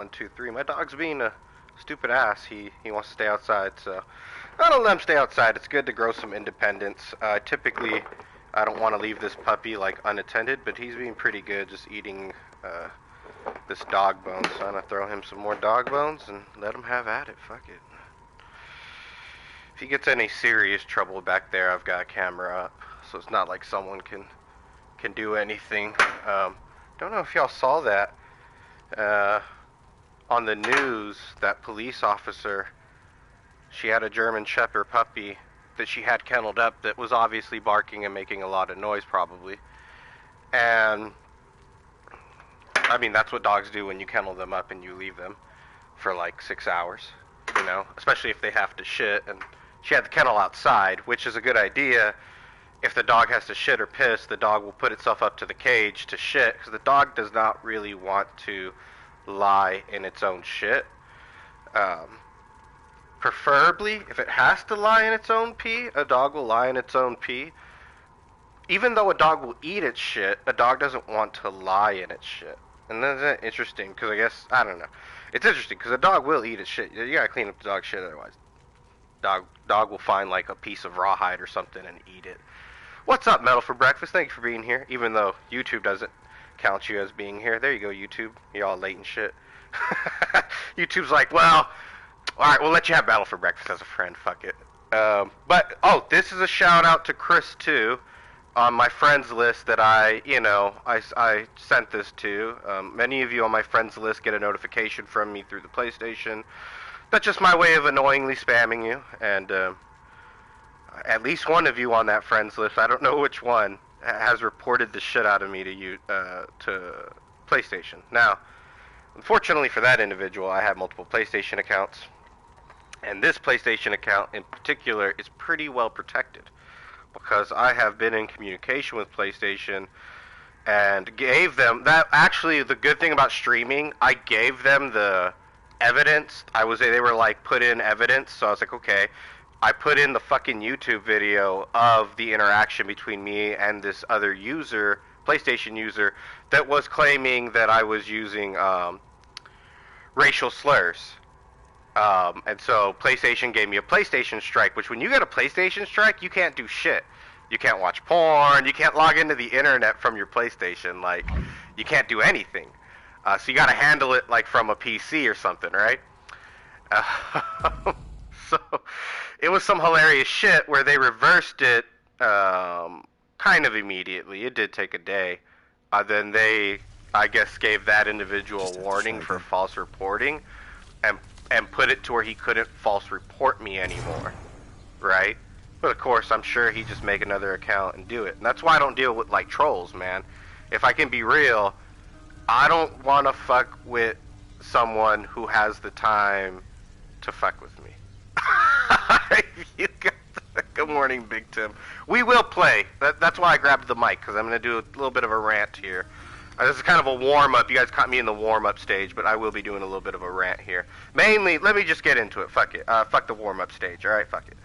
One, two, three. My dog's being a stupid ass. He wants to stay outside, so I don't let him stay outside. It's good to grow some independence. Typically, I don't want to leave this puppy like unattended, but he's being pretty good, just eating this dog bone. So I'm gonna throw him some more dog bones and let him have at it. Fuck it. If he gets any serious trouble back there, I've got a camera up, so it's not like someone can do anything. Don't know if y'all saw that. On the news, that police officer, she had a German Shepherd puppy that she had kenneled up that was obviously barking and making a lot of noise, probably. And, I mean, that's what dogs do when you kennel them up and you leave them for like 6 hours, you know, especially if they have to shit. And she had the kennel outside, which is a good idea. If the dog has to shit or piss, the dog will put itself up to the cage to shit, because the dog does not really want to lie in its own shit. Preferably, if it has to lie in its own pee, a dog will lie in its own pee. Even though a dog will eat its shit, a dog doesn't want to lie in its shit. And that's interesting, because I guess, I don't know. It's interesting, because a dog will eat its shit. You gotta clean up the dog's shit, otherwise dog will find like a piece of rawhide or something and eat it. What's up, Metal for Breakfast? Thank you for being here, even though YouTube doesn't count you as being here. There you go, YouTube. You're all late and shit. YouTube's like, well, alright, we'll let you have Battle for Breakfast as a friend. Fuck it. But this is a shout out to Chris, too, on my friends list that I sent this to. Many of you on my friends list get a notification from me through the PlayStation. That's just my way of annoyingly spamming you, and at least one of you on that friends list, I don't know which one, has reported the shit out of me to PlayStation. Now, unfortunately for that individual, I have multiple PlayStation accounts, and this PlayStation account in particular is pretty well protected, because I have been in communication with PlayStation and gave them that. Actually, the good thing about streaming, I gave them the evidence. They were like, put in evidence, so I was like, okay. I put in the fucking YouTube video of the interaction between me and this other user, PlayStation user, that was claiming that I was using racial slurs. And so PlayStation gave me a PlayStation strike, which when you get a PlayStation strike, you can't do shit. You can't watch porn, you can't log into the internet from your PlayStation, like, you can't do anything. So you gotta handle it like from a PC or something, right? So it was some hilarious shit where they reversed it kind of immediately. It did take a day. Then they, I guess, gave that individual a warning for false reporting and put it to where he couldn't false report me anymore, right? But of course, I'm sure he'd just make another account and do it. And that's why I don't deal with like trolls, man. If I can be real, I don't want to fuck with someone who has the time to fuck with me. You got good morning, Big Tim. We will play. That's why I grabbed the mic, because I'm going to do a little bit of a rant here. This is kind of a warm-up. You guys caught me in the warm-up stage, but I will be doing a little bit of a rant here. Mainly, let me just get into it. Fuck it. Fuck the warm-up stage, alright? Fuck it.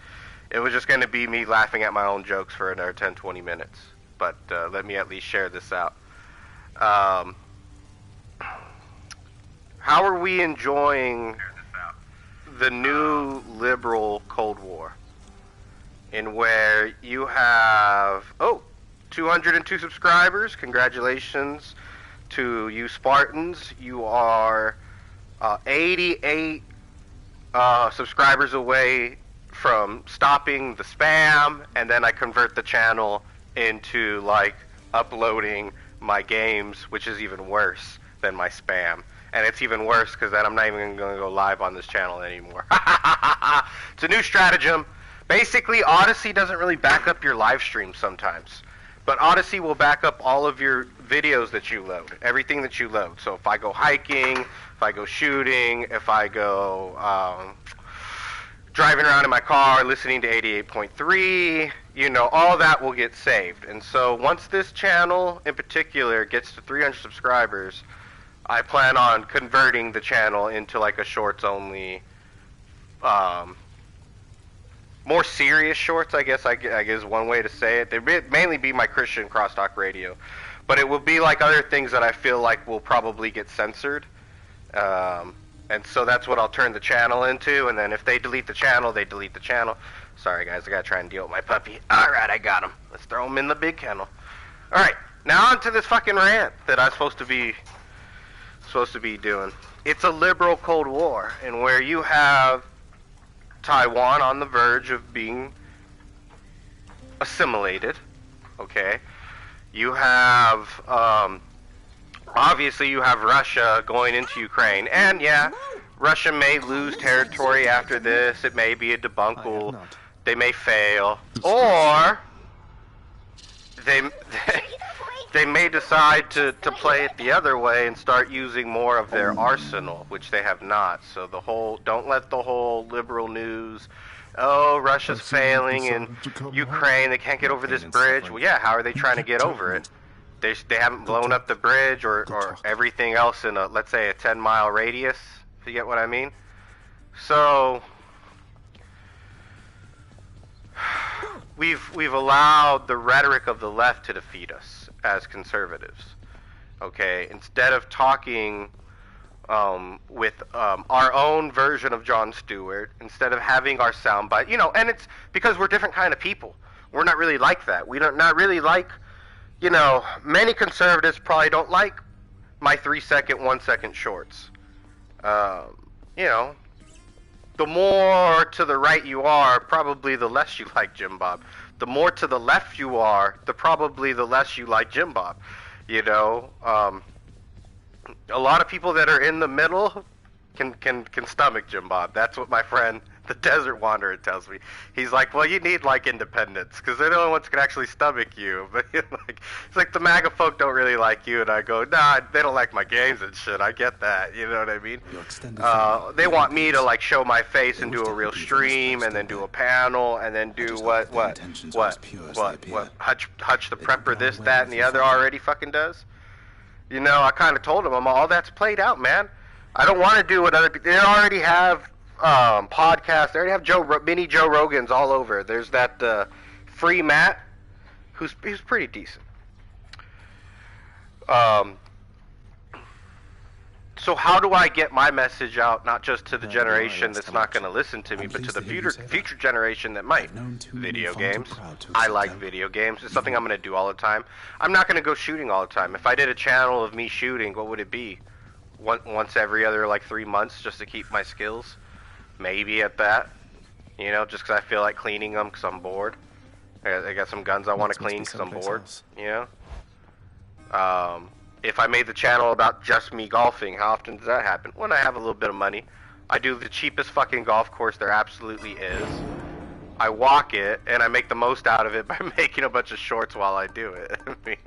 It was just going to be me laughing at my own jokes for another 10, 20 minutes. But let me at least share this out. How are we enjoying the new liberal Cold War, in where you have 202 subscribers? Congratulations to you Spartans. You are 88 subscribers away from stopping the spam, and then I convert the channel into like uploading my games, which is even worse than my spam. And it's even worse because then I'm not even going to go live on this channel anymore. It's a new stratagem. Basically, Odyssey doesn't really back up your live stream sometimes. But Odyssey will back up all of your videos that you load, everything that you load. So if I go hiking, if I go shooting, if I go driving around in my car, listening to 88.3, all that will get saved. And so once this channel in particular gets to 300 subscribers, I plan on converting the channel into like a shorts only, more serious shorts, I guess one way to say it. They mainly be my Christian crosstalk radio, but it will be like other things that I feel like will probably get censored. And so that's what I'll turn the channel into, and then if they delete the channel, they delete the channel. Sorry guys, I gotta try and deal with my puppy. Alright, I got him. Let's throw him in the big kennel. Alright, now on to this fucking rant that I'm supposed to be doing. It's a liberal Cold War, and where you have Taiwan on the verge of being assimilated, okay? You have, obviously you have Russia going into Ukraine, and yeah, Russia may lose territory after this, it may be a debacle, they may fail, or they may decide to play it the other way and start using more of their arsenal, which they have not. So don't let the whole liberal news, oh, Russia's failing in Ukraine, they can't get over this bridge. Well, yeah, how are they trying to get over it? They haven't blown up the bridge or everything else in a, let's say, a 10-mile radius, if you get what I mean. So we've allowed the rhetoric of the left to defeat us as conservatives. Okay, instead of talking with our own version of Jon Stewart, instead of having our soundbite, and it's because we're different kind of people. We're not really like that. We don't not really like, many conservatives probably don't like my 3-second, 1-second shorts. The more to the right you are, probably the less you like Jim Bob. The more to the left you are, probably the less you like Jim Bob. A lot of people that are in the middle can stomach Jim Bob. That's what my friend, the Desert Wanderer, tells me. He's like, well, you need independence because they're the only ones that can actually stomach you. But it's like the MAGA folk don't really like you, and I go, nah, they don't like my games and shit. I get that, you know what I mean? They want me to show my face and do a real stream, and then do a panel, and then do what Hutch the Prepper, this, that, and the other already fucking does. I kind of told them, all that's played out, man. I don't want to do what other people. They already have podcasts. They already have mini Joe Rogans all over. There's that Free Matt, who's pretty decent. So how do I get my message out, not just to the generation that's not going to listen to me, but to the future generation that might? Video games. I like video games. It's something I'm going to do all the time. I'm not going to go shooting all the time. If I did a channel of me shooting, what would it be? Once every other 3 months, just to keep my skills? Maybe at that. Just because I feel like cleaning them because I'm bored. I got some guns I want to clean because I'm bored. If I made the channel about just me golfing, how often does that happen? When I have a little bit of money. I do the cheapest fucking golf course there absolutely is. I walk it, and I make the most out of it by making a bunch of shorts while I do it. I mean,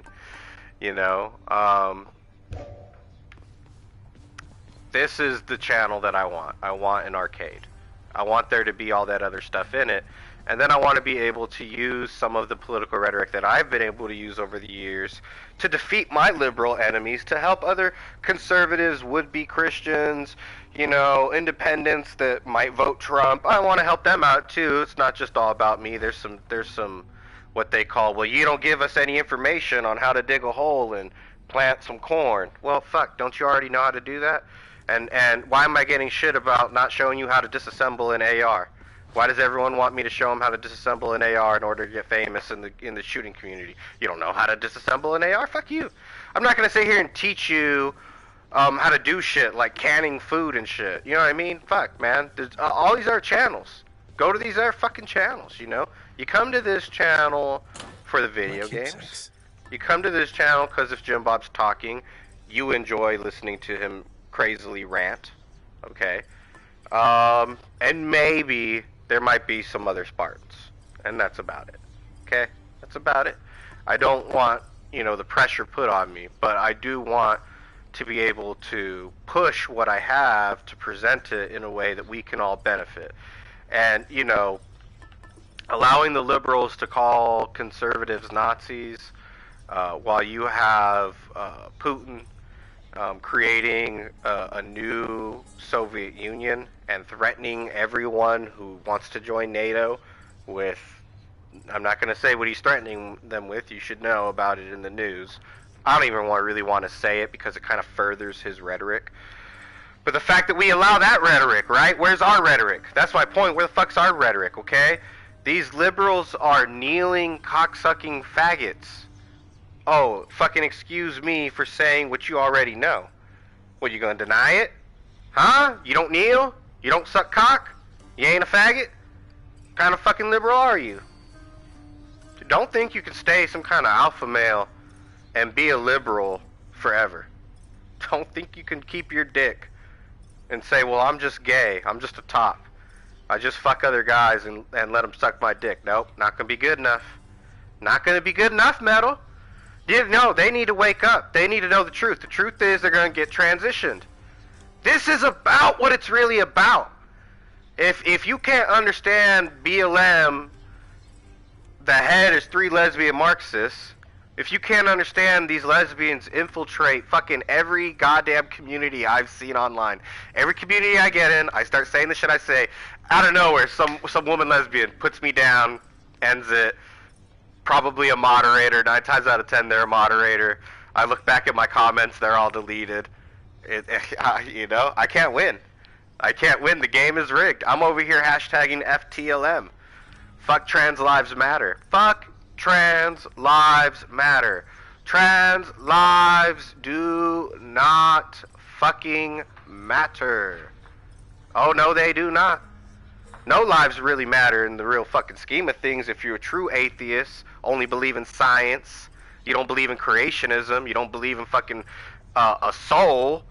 this is the channel that I want. I want an arcade. I want there to be all that other stuff in it. And then I want to be able to use some of the political rhetoric that I've been able to use over the years to defeat my liberal enemies, to help other conservatives, would-be Christians, independents that might vote Trump. I want to help them out too. It's not just all about me. There's some what they call, well, you don't give us any information on how to dig a hole and plant some corn. Well, fuck, don't you already know how to do that? And why am I getting shit about not showing you how to disassemble an AR? Why does everyone want me to show them how to disassemble an AR in order to get famous in the shooting community? You don't know how to disassemble an AR? Fuck you. I'm not going to sit here and teach you how to do shit like canning food and shit. You know what I mean? Fuck, man. All these are channels. Go to these other fucking channels, You come to this channel for the video games. You come to this channel because if Jim Bob's talking, you enjoy listening to him crazily rant. Okay? And maybe there might be some other Spartans. And that's about it. Okay? That's about it. I don't want, the pressure put on me, but I do want to be able to push what I have to present it in a way that we can all benefit. And, allowing the liberals to call conservatives Nazis, while you have Putin creating a new Soviet Union and threatening everyone who wants to join NATO with, I'm not going to say what he's threatening them with, you should know about it in the news. I don't even really want to say it because it kind of furthers his rhetoric. But the fact that we allow that rhetoric, right? Where's our rhetoric? That's my point. Where the fuck's our rhetoric, okay? These liberals are kneeling, cocksucking faggots. Oh, fucking excuse me for saying what you already know. What, you gonna deny it? Huh? You don't kneel? You don't suck cock? You ain't a faggot? What kind of fucking liberal are you? Don't think you can stay some kind of alpha male and be a liberal forever. Don't think you can keep your dick and say, well, I'm just gay. I'm just a top. I just fuck other guys and let them suck my dick. Nope, not gonna be good enough. Not gonna be good enough, Metal. No, they need to wake up. They need to know the truth. The truth is they're gonna get transitioned. This is about what it's really about. If you can't understand BLM, the head is 3 lesbian Marxists. If you can't understand these lesbians infiltrate fucking every goddamn community I've seen online. Every community I get in, I start saying the shit I say. Out of nowhere, some woman lesbian puts me down, ends it. Probably a moderator. 9 times out of 10, they're a moderator. I look back at my comments, they're all deleted. You know, I can't win. I can't win. The game is rigged. I'm over here hashtagging FTLM. Fuck trans lives matter. Fuck trans lives matter. Trans lives do not fucking matter. Oh no, they do not. No lives really matter in the real fucking scheme of things. If you're a true atheist, only believe in science, you don't believe in creationism, you don't believe in fucking a soul.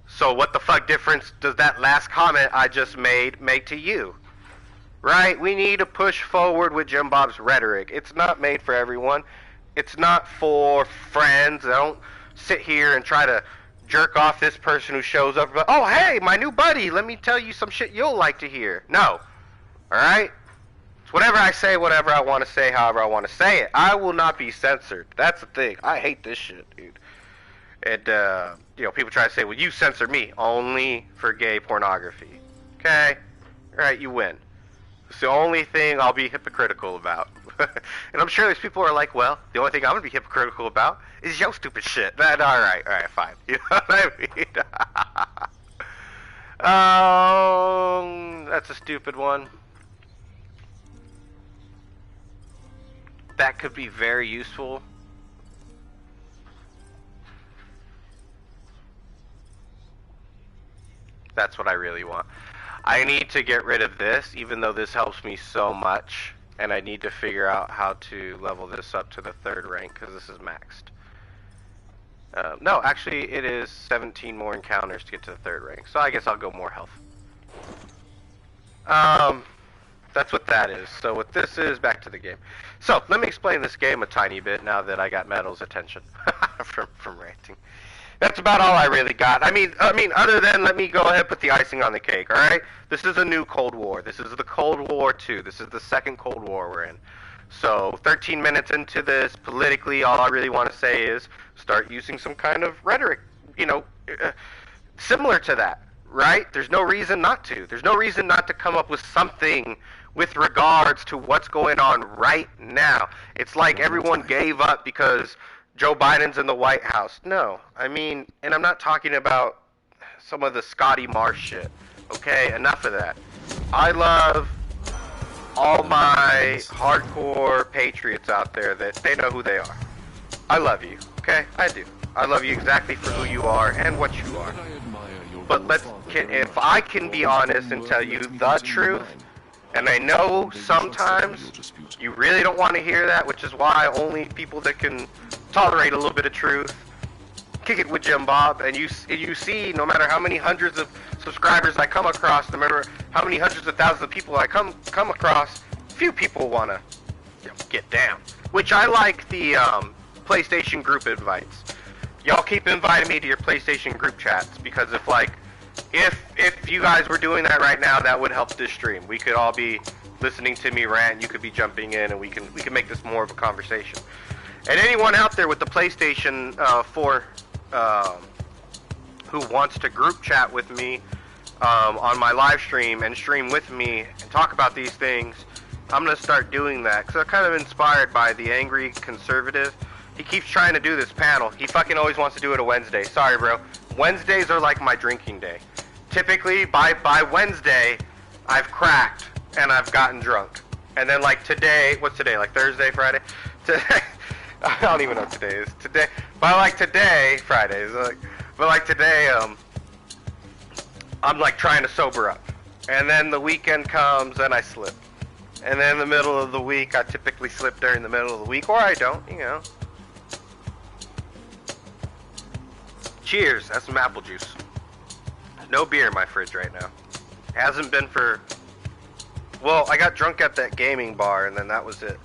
So what the fuck difference does that last comment I just made make to you? Right? We need to push forward with Jim Bob's rhetoric. It's not made for everyone. It's not for friends. I don't sit here and try to jerk off this person who shows up. But, oh, hey, my new buddy, let me tell you some shit you'll like to hear. No. Alright? It's whatever I say, whatever I want to say, however I want to say it. I will not be censored. That's the thing. I hate this shit, dude. And, you know, people try to say, well, you censor me. Only for gay pornography. Okay? Alright, you win. It's the only thing I'll be hypocritical about. And I'm sure these people are like, well, the only thing I'm going to be hypocritical about is your stupid shit. Alright, fine. You know what I mean? That's a stupid one. That could be very useful. That's what I really want. I need to get rid of this, even though this helps me so much. And I need to figure out how to level this up to the 3rd rank, because this is maxed. No, actually, it is 17 more encounters to get to the 3rd rank. So I guess I'll go more health. That's what that is. So what this is, back to the game. So, let me explain this game a tiny bit now that I got Metal's attention from ranting. That's about all I really got. I mean, other than, let me go ahead and put the icing on the cake, alright? This is a new Cold War. This is the Cold War 2. This is the 2nd Cold War we're in. So, 13 minutes into this, politically, all I really want to say is start using some kind of rhetoric, you know, similar to that, right? There's no reason not to. There's no reason not to come up with something with regards to what's going on right now. It's like everyone gave up because Joe Biden's in the White House. No, I mean, and I'm not talking about some of the Scotty Marsh shit. Okay, enough of that. I love all my hardcore patriots out there that they know who they are. I love you, okay? I do. I love you exactly for who you are and what you are. But if I can be honest and tell you the truth, and I know sometimes you really don't want to hear that, which is why only people that can tolerate a little bit of truth kick it with Jim Bob, and you see, no matter how many hundreds of subscribers I come across, no matter how many hundreds of thousands of people I come across, few people want to, you know, get down. Which I like the PlayStation group invites. Y'all keep inviting me to your PlayStation group chats, because if you guys were doing that right now, that would help this stream. We could all be listening to me rant, you could be jumping in, and we can make this more of a conversation. And anyone out there with the PlayStation 4 who wants to group chat with me on my live stream and stream with me and talk about these things, I'm going to start doing that. Because I'm kind of inspired by the angry conservative. He keeps trying to do this panel. He fucking always wants to do it a Wednesday. Sorry, bro. Wednesdays are like my drinking day. typically by Wednesday, I've cracked and I've gotten drunk. And then like today, what's today? Like Thursday, Friday? Today, I don't even know what today is. Today, but like today, Fridays. But like today, I'm like trying to sober up. And then the weekend comes and I slip. And then in the middle of the week, I typically slip during the middle of the week, or I don't, you know. Cheers, that's some apple juice. No beer in my fridge right now. Hasn't been for... Well, I got drunk at that gaming bar, and then that was it.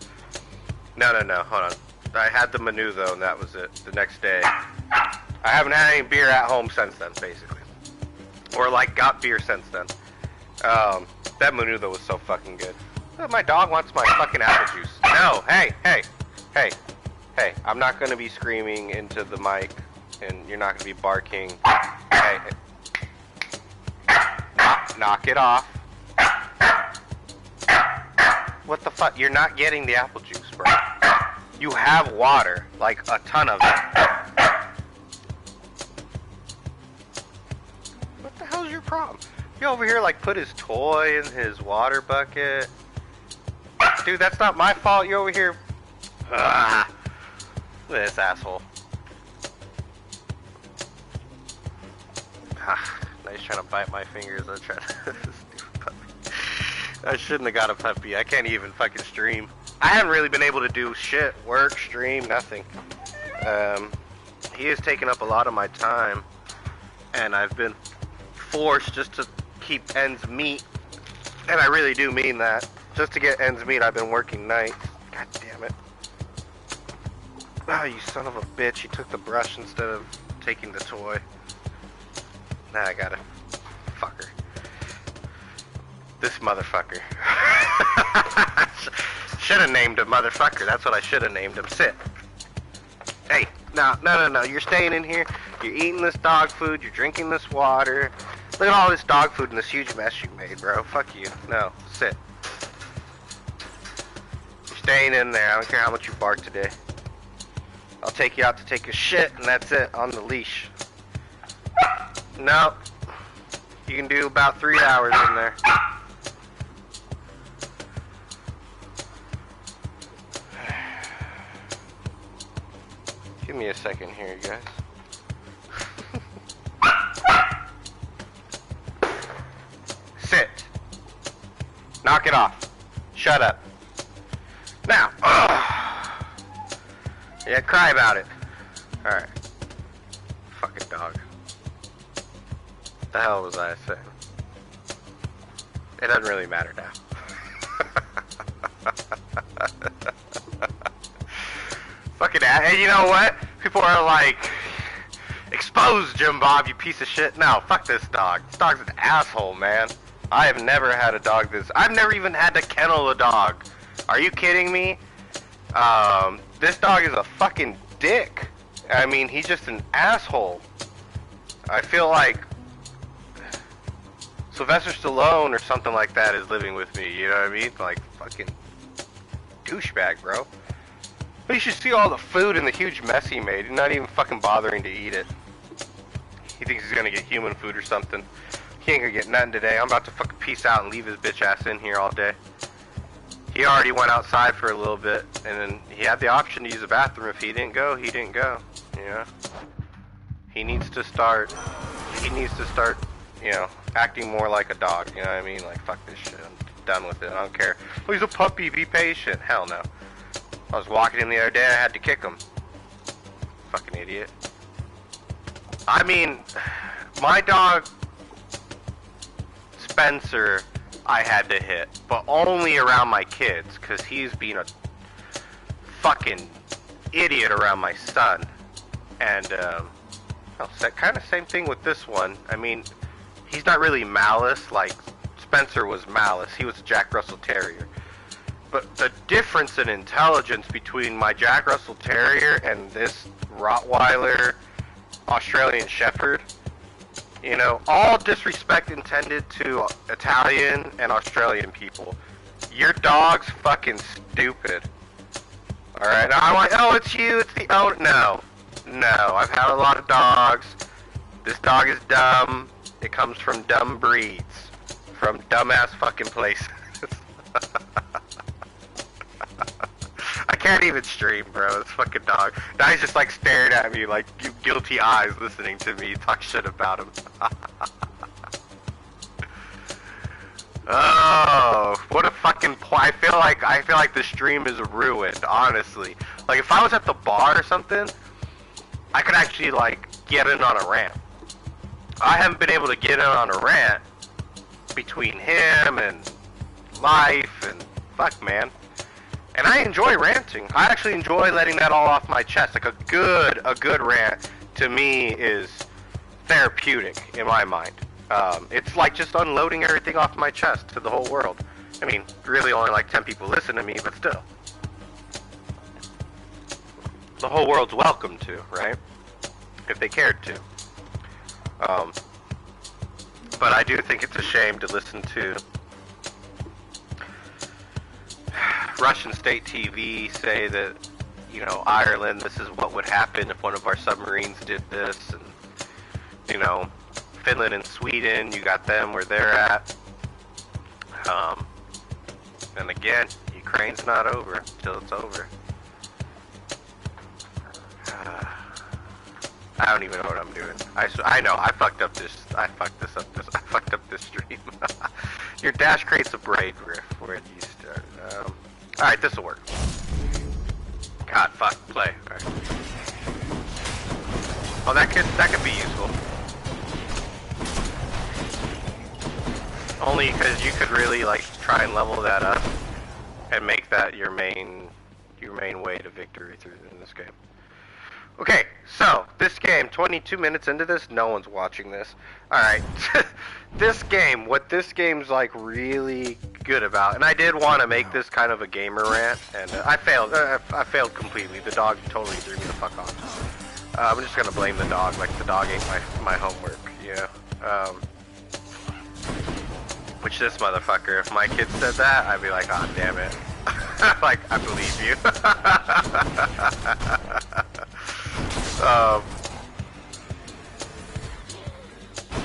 No, hold on. I had the menu, though, and that was it. The next day. I haven't had any beer at home since then, basically. Or, like, got beer since then. That menu, though, was so fucking good. My dog wants my fucking apple juice. No, hey. I'm not gonna be screaming into the mic, and you're not gonna be barking. Hey. Knock it off. What the fuck? You're not getting the apple juice, bro. You have water, like a ton of it. What the hell's your problem? You over here like put his toy in his water bucket. Dude, that's not my fault. You're over here. Ugh. Look at this asshole. Now he's trying to bite my fingers. I'm trying to. I shouldn't have got a puppy. I can't even fucking stream. I haven't really been able to do shit. Work, stream, nothing. He has taken up a lot of my time. And I've been forced just to keep ends meet. And I really do mean that. Just to get ends meet, I've been working nights. God damn it. Oh, you son of a bitch. You took the brush instead of taking the toy. Now I gotta... Fucker. This motherfucker. Should've named him motherfucker. That's what I should've named him. Sit. Hey, no. You're staying in here. You're eating this dog food. You're drinking this water. Look at all this dog food and this huge mess you made, bro. Fuck you. No, sit. You're staying in there. I don't care how much you bark today. I'll take you out to take a shit, and that's it, on the leash. No. You can do about 3 hours in there. Give me a second here, you guys. Sit. Knock it off. Shut up. Now. Yeah, cry about it. Alright. Fucking dog. What the hell was I saying? It doesn't really matter now. Fucking and you know what? People are like, expose Jim Bob, you piece of shit. No, fuck this dog. This dog's an asshole, man. I have never had a dog this... I've never even had to kennel a dog. Are you kidding me? This dog is a fucking dick. I mean, he's just an asshole. I feel like Sylvester Stallone or something like that is living with me, you know what I mean? Like, fucking douchebag, bro. But you should see all the food and the huge mess he made. He's not even fucking bothering to eat it. He thinks he's gonna get human food or something. He ain't gonna get nothing today. I'm about to fucking peace out and leave his bitch ass in here all day. He already went outside for a little bit, and then he had the option to use the bathroom. If he didn't go, he didn't go, you know? He needs to start, you know, acting more like a dog, you know what I mean? Like, fuck this shit, I'm done with it, I don't care. Oh, he's a puppy, be patient. Hell no. I was walking in the other day, I had to kick him. Fucking idiot. I mean, my dog, Spencer, I had to hit, but only around my kids, because he's being a fucking idiot around my son. And, kind of same thing with this one. I mean, he's not really malice, like Spencer was malice. He was a Jack Russell Terrier. But the difference in intelligence between my Jack Russell Terrier and this Rottweiler Australian Shepherd, you know, all disrespect intended to Italian and Australian people. Your dog's fucking stupid. Alright, now I'm like, oh, it's you, it's the owner. No. No, I've had a lot of dogs. This dog is dumb. It comes from dumb breeds. From dumbass fucking places. I can't even stream, bro. This fucking dog. Now he's just like staring at me like guilty eyes listening to me talk shit about him. Oh, what a fucking I feel like the stream is ruined, honestly. Like if I was at the bar or something, I could actually like get in on a rant. I haven't been able to get in on a rant between him and life and fuck, man. And I enjoy ranting. I actually enjoy letting that all off my chest. Like a good rant to me is therapeutic in my mind. It's like just unloading everything off my chest to the whole world. I mean, really only like 10 people listen to me, but still. The whole world's welcome to, right? If they cared to. But I do think it's a shame to listen to Russian state TV say that, you know, Ireland, this is what would happen if one of our submarines did this, and, you know, Finland and Sweden, you got them where they're at. And again, Ukraine's not over until it's over. I don't even know what I'm doing. I know, I fucked up this stream. Your dash creates a braid riff. Where did you start? Alright, this'll work. God, fuck, play. Alright. Oh, that could be useful. Only because you could really, like, try and level that up and make that your main way to victory in this game. Okay, so, this game, 22 minutes into this, no one's watching this. Alright, this game, what this game's like really good about, and I did want to make this kind of a gamer rant, and I failed completely. The dog totally threw me the fuck off. I'm just gonna blame the dog, like the dog ate my homework, yeah. Which this motherfucker, if my kid said that, I'd be like, oh damn it. Like, I believe you.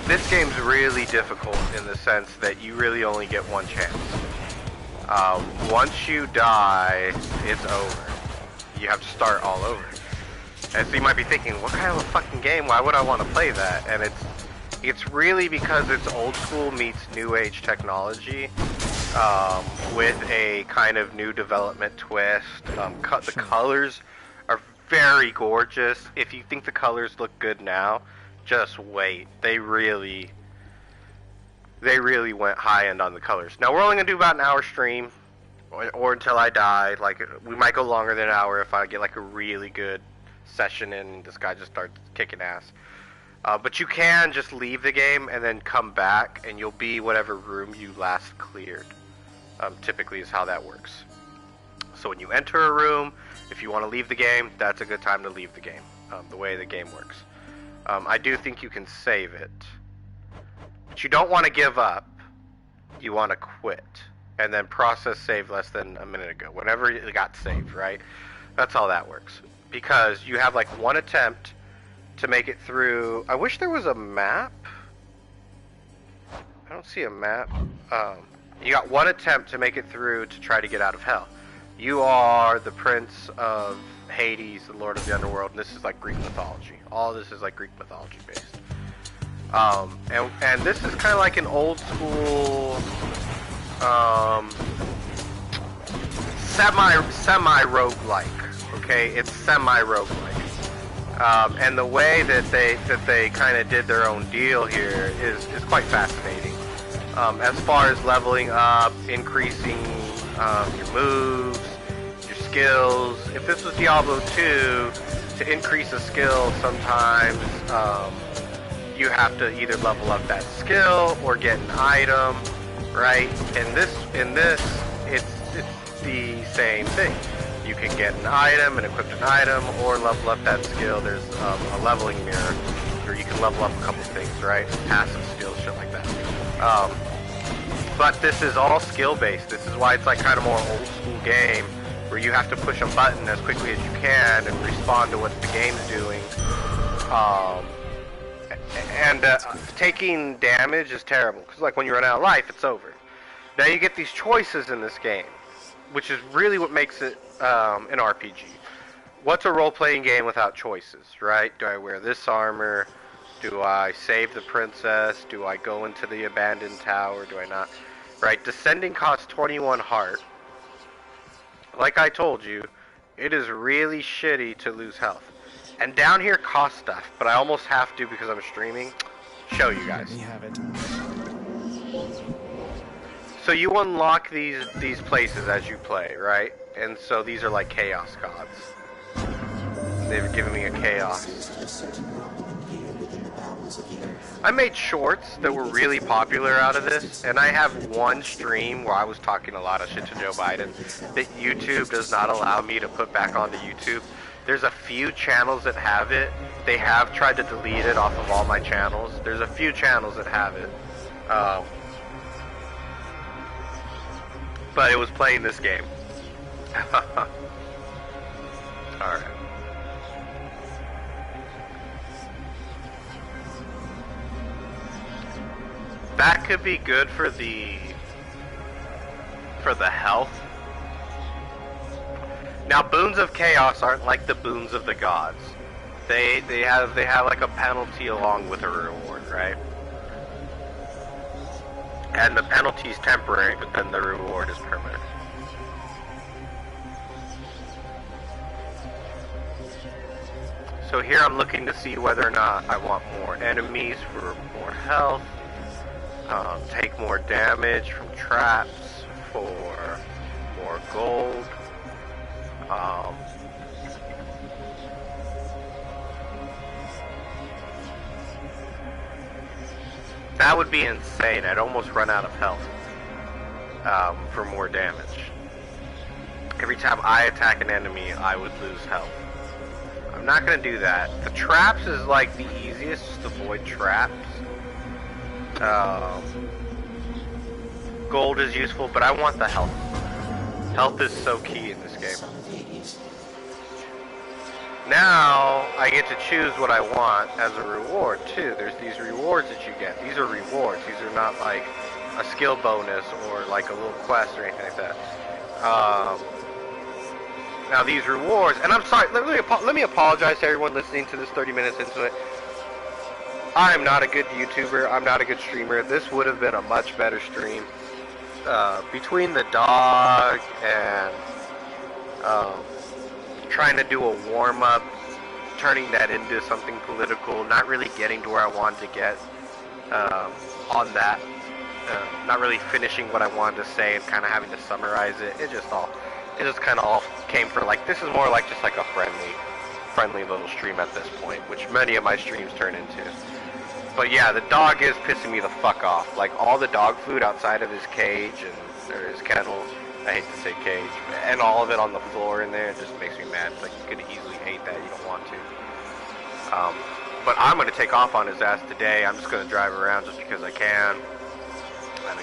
This game's really difficult in the sense that you really only get one chance. Once you die, it's over. You have to start all over. And so you might be thinking, what kind of a fucking game? Why would I want to play that? And it's really because it's old school meets new age technology, with a kind of new development twist. The colors are very gorgeous. If you think the colors look good now, just wait. They really went high end on the colors. Now we're only gonna do about an hour stream, or until I die. Like, we might go longer than an hour if I get like a really good session in and this guy just starts kicking ass. But you can just leave the game and then come back and you'll be whatever room you last cleared. Typically is how that works. So when you enter a room, if you want to leave the game, that's a good time to leave the game, the way the game works. I do think you can save it. But you don't want to give up. You want to quit. And then process save less than a minute ago. Whenever it got saved, right? That's how that works. Because you have like one attempt to make it through. I wish there was a map. I don't see a map. You got one attempt to make it through to try to get out of hell. You are the prince of Hades, the lord of the underworld, and this is like Greek mythology. All this is like Greek mythology based. And this is kind of like an old school, semi roguelike. Okay, it's semi roguelike. And the way that they kind of did their own deal here is quite fascinating. As far as leveling up, increasing your moves, your skills. If this was Diablo 2, to increase a skill, sometimes you have to either level up that skill or get an item, right? In this, it's the same thing. You can get an item and equip an item, or level up that skill. There's a leveling mirror, where you can level up a couple things, right? Passive skills, shit like that. But this is all skill-based. This is why it's like kind of more old-school game, where you have to push a button as quickly as you can and respond to what the game's doing. And taking damage is terrible, because like when you run out of life, it's over. Now you get these choices in this game, which is really what makes it an RPG. What's a role-playing game without choices, right? Do I wear this armor? Do I save the princess? Do I go into the abandoned tower? Do I not? Right, descending costs 21 heart. Like I told you, it is really shitty to lose health. And down here costs stuff, but I almost have to because I'm streaming. Show you guys. We have it. So you unlock these places as you play, right? And so these are like chaos gods. They've given me a chaos. I made shorts that were really popular out of this, and I have one stream where I was talking a lot of shit to Joe Biden that YouTube does not allow me to put back onto YouTube. There's a few channels that have it. They have tried to delete it off of all my channels. There's a few channels that have it. But it was playing this game. Alright. That could be good for the health. Now, boons of chaos aren't like the boons of the gods. They have like a penalty along with a reward, right? And the penalty is temporary, but then the reward is permanent. So here I'm looking to see whether or not I want more enemies for more health. Take more damage from traps for more gold. That would be insane. I'd almost run out of health for more damage. Every time I attack an enemy, I would lose health. I'm not going to do that. The traps is like the easiest, just avoid traps. Gold is useful, but I want the health. Health is so key in this game. Now, I get to choose what I want as a reward, too. There's these rewards that you get. These are rewards. These are not like a skill bonus or like a little quest or anything like that. Now, these rewards, and I'm sorry, let me apologize to everyone listening to this 30 minutes into it. I am not a good YouTuber. I'm not a good streamer. This would have been a much better stream. Between the dog and trying to do a warm-up, turning that into something political, not really getting to where I wanted to get on that, not really finishing what I wanted to say and kind of having to summarize it. It just kind of all came for like, this is more like just like a friendly little stream at this point, which many of my streams turn into. But yeah, the dog is pissing me the fuck off. Like all the dog food outside of his cage or his kennel, I hate to say cage, and all of it on the floor in there, it just makes me mad. It's like you could easily hate that, you don't want to. But I'm going to take off on his ass today. I'm just going to drive around just because I can. I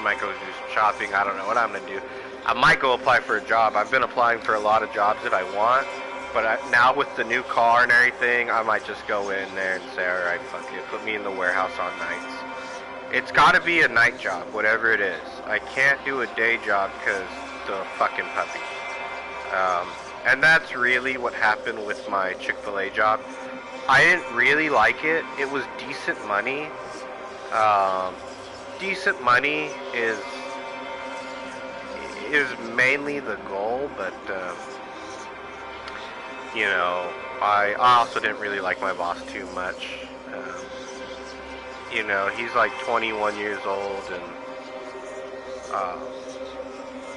might go do some shopping. I don't know what I'm going to do. I might go apply for a job. I've been applying for a lot of jobs that I want. But now with the new car and everything, I might just go in there and say, alright, fuck it, put me in the warehouse on nights. It's gotta be a night job, whatever it is. I can't do a day job because the fucking puppy. And that's really what happened with my Chick-fil-A job. I didn't really like it. It was decent money. Decent money is mainly the goal, but you know, I also didn't really like my boss too much. You know, he's like 21 years old and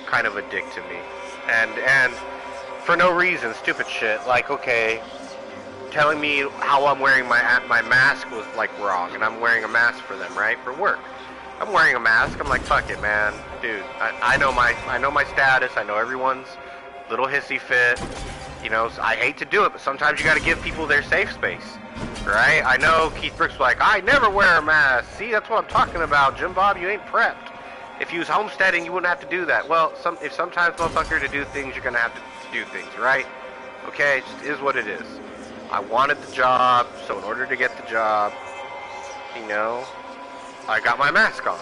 kind of a dick to me. And for no reason, stupid shit. Like, okay, telling me how I'm wearing my mask was like wrong, and I'm wearing a mask for them, right? For work. I'm wearing a mask. I'm like, fuck it, man, dude. I know my status. I know everyone's little hissy fit. You know, I hate to do it, but sometimes you got to give people their safe space, right? I know Keith Brooks was like, I never wear a mask. See, that's what I'm talking about, Jim Bob. You ain't prepped. If you was homesteading, you wouldn't have to do that. Well, if sometimes, motherfucker, to do things, you're gonna have to do things, right? Okay, it just is what it is. I wanted the job, so in order to get the job, you know, I got my mask on.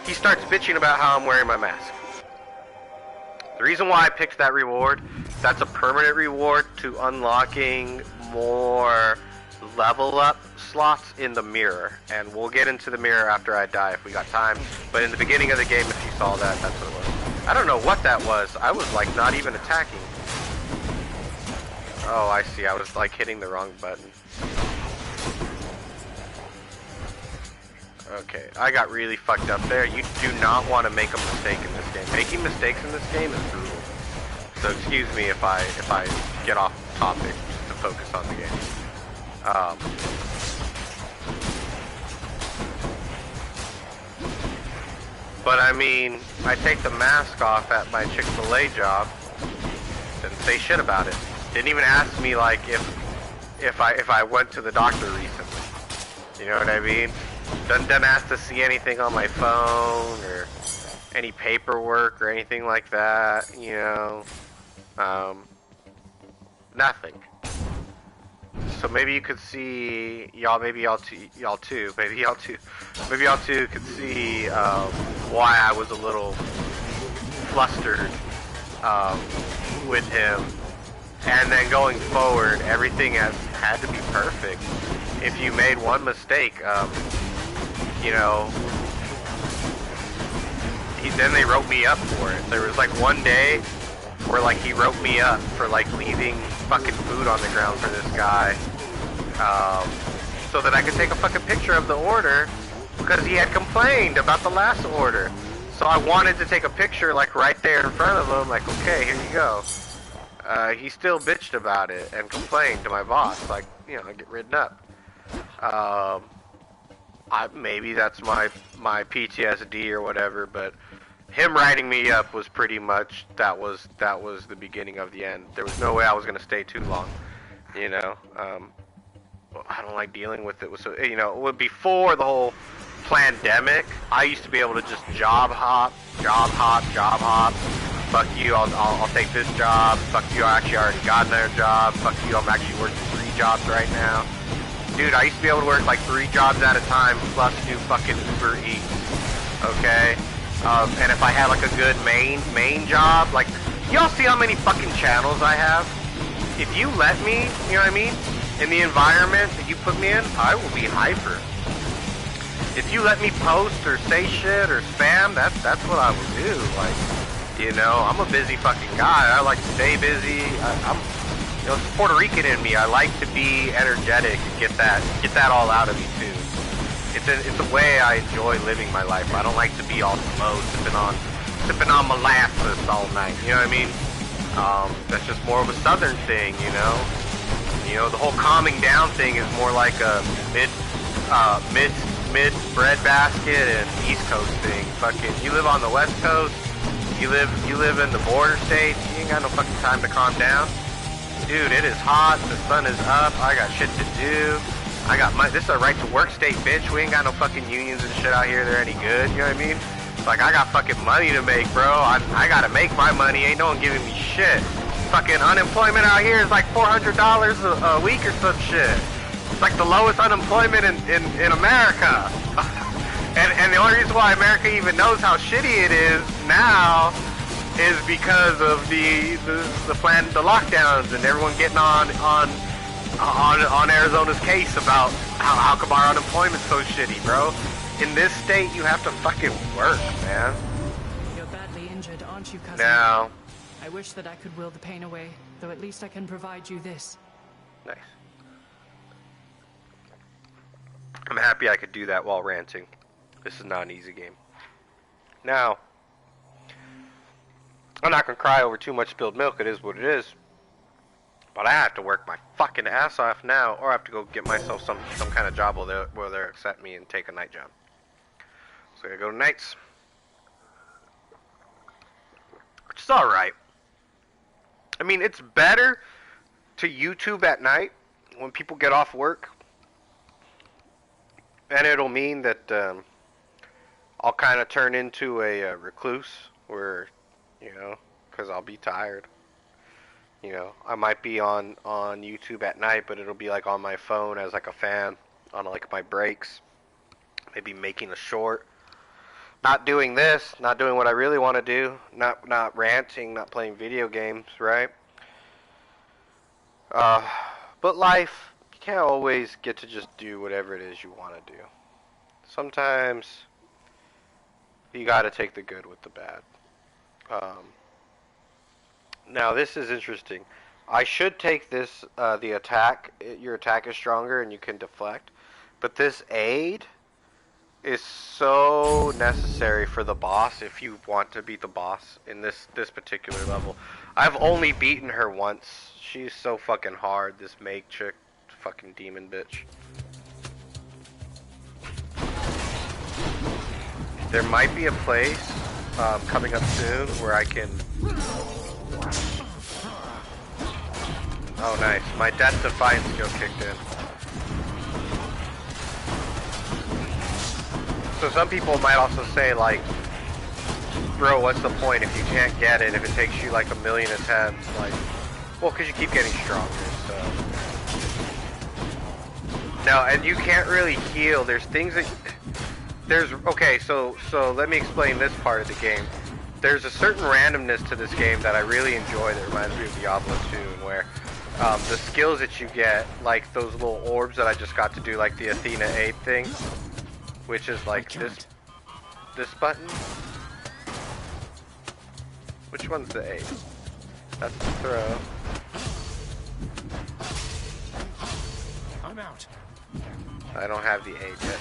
He starts bitching about how I'm wearing my mask. The reason why I picked that reward, that's a permanent reward to unlocking more level up slots in the mirror. And we'll get into the mirror after I die if we got time. But in the beginning of the game, if you saw that, that's what it was. I don't know what that was. I was like not even attacking. Oh, I see. I was like hitting the wrong button. Okay, I got really fucked up there. You do not want to make a mistake in this game. Making mistakes in this game is brutal. So excuse me if I get off topic just to focus on the game. But I mean, I take the mask off at my Chick-fil-A job. Didn't say shit about it. Didn't even ask me like if I went to the doctor recently. You know what I mean? Doesn't ask to see anything on my phone or any paperwork or anything like that, you know. Nothing. So maybe you could see maybe y'all too could see why I was a little flustered with him. And then going forward, everything has had to be perfect. If you made one mistake, you know, then they wrote me up for it. There was like one day where like he wrote me up for like leaving fucking food on the ground for this guy, so that I could take a fucking picture of the order because he had complained about the last order. So I wanted to take a picture like right there in front of him, like, okay, here you go. He still bitched about it and complained to my boss, like, you know, get ridden up. Maybe that's my PTSD or whatever, but him writing me up was pretty much that was the beginning of the end. There was no way I was gonna stay too long, you know. I don't like dealing with it. So, you know, before the whole pandemic, I used to be able to just job hop. Fuck you, I'll take this job. Fuck you, I actually already got another job. Fuck you, I'm actually working 3 jobs right now. Dude, I used to be able to work like 3 jobs at a time plus do fucking Uber Eats. Okay? And if I had like a good main job, like, y'all see how many fucking channels I have? If you let me, you know what I mean? In the environment that you put me in, I will be hyper. If you let me post or say shit or spam, that's what I will do. Like, you know, I'm a busy fucking guy. I like to stay busy. I'm, you know, it's Puerto Rican in me. I like to be energetic and get that all out of me too. It's a way I enjoy living my life. I don't like to be all slow, sipping on molasses all night. You know what I mean? That's just more of a southern thing, you know. You know, the whole calming down thing is more like a mid breadbasket and East Coast thing. Fucking, you live on the West Coast. You live in the border states, you ain't got no fucking time to calm down. Dude, it is hot, the sun is up, I got shit to do. This is a right to work state, bitch. We ain't got no fucking unions and shit out here, they're any good, you know what I mean? Like, I got fucking money to make, bro. I gotta make my money, ain't no one giving me shit. Fucking unemployment out here is like $400 a week or some shit. It's like the lowest unemployment in America. And the only reason why America even knows how shitty it is now is because of the lockdowns and everyone getting on Arizona's case about how come our unemployment's so shitty, bro. In this state, you have to fucking work, man. You're badly injured, aren't you, cousin? No. I wish that I could will the pain away, though at least I can provide you this. Nice. I'm happy I could do that while ranting. This is not an easy game. Now, I'm not gonna cry over too much spilled milk. It is what it is. But I have to work my fucking ass off now, or I have to go get myself some kind of job where they'll accept me and take a night job. So I gotta go to nights, which is all right. I mean, it's better to YouTube at night when people get off work, and it'll mean that I'll kind of turn into a recluse, where, you know, because I'll be tired. You know, I might be on YouTube at night, but it'll be like on my phone as like a fan on like my breaks. Maybe making a short. Not doing this, not doing what I really want to do, not ranting, not playing video games, right? Uh, but life, you can't always get to just do whatever it is you want to do. Sometimes you got to take the good with the bad. Now this is interesting. I should take this, the attack. Your attack is stronger and you can deflect. But this aid is so necessary for the boss if you want to beat the boss in this particular level. I've only beaten her once. She's so fucking hard, this Meg chick. Fucking demon bitch. There might be a place coming up soon where I can... Oh nice, my Death Defiance skill kicked in. So some people might also say like, bro, what's the point if you can't get it, if it takes you like a million attempts? Like, well, because you keep getting stronger, so. No, and you can't really heal. There's things that, okay, so let me explain this part of the game. There's a certain randomness to this game that I really enjoy that reminds me of Diablo 2, where the skills that you get, like those little orbs that I just got to do, like the Athena 8 thing, which is like this button. Which one's the 8? That's the throw. I'm out. I don't have the 8 yet.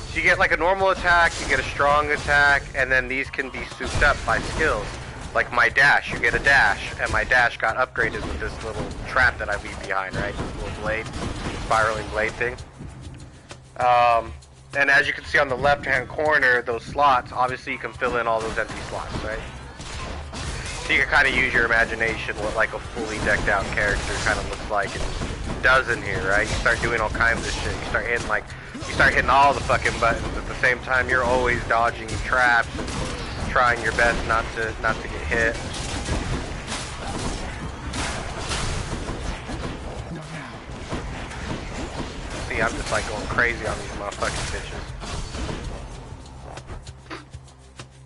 So you get like a normal attack, you get a strong attack, and then these can be souped up by skills. Like my dash, you get a dash, and my dash got upgraded with this little trap that I leave behind, right? This little blade, spiraling blade thing. And as you can see on the left-hand corner, those slots, obviously you can fill in all those empty slots, right? So you can kind of use your imagination what like a fully decked out character kind of looks like and does in here, right? You start doing all kinds of shit. You start hitting all the fucking buttons at the same time. You're always dodging traps and trying your best not to get hit. See, I'm just like going crazy on these motherfucking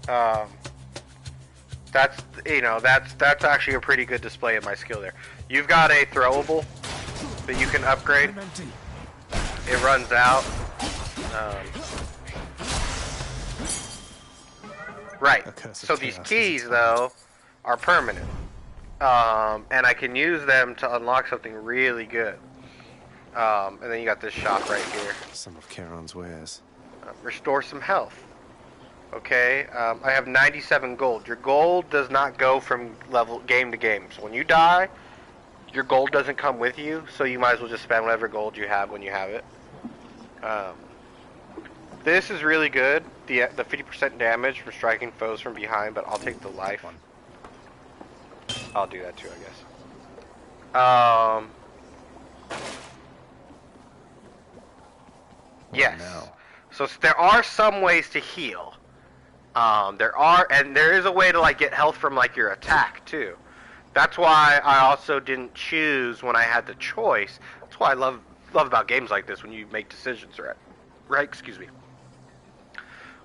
bitches. That's, you know, that's actually a pretty good display of my skill there. You've got a throwable that you can upgrade. It runs out. Right. So these keys, though, are permanent. And I can use them to unlock something really good. And then you got this shop right here. Some of Charon's wares. Restore some health. Okay, I have 97 gold. Your gold does not go from game to game. So when you die, your gold doesn't come with you. So you might as well just spend whatever gold you have when you have it. This is really good. The 50% damage from striking foes from behind, but I'll take the life. I'll do that too, I guess. Yes. No. So there are some ways to heal. There is a way to like get health from like your attack too. That's why I also didn't choose when I had the choice. That's why I love about games like this when you make decisions, right? Excuse me.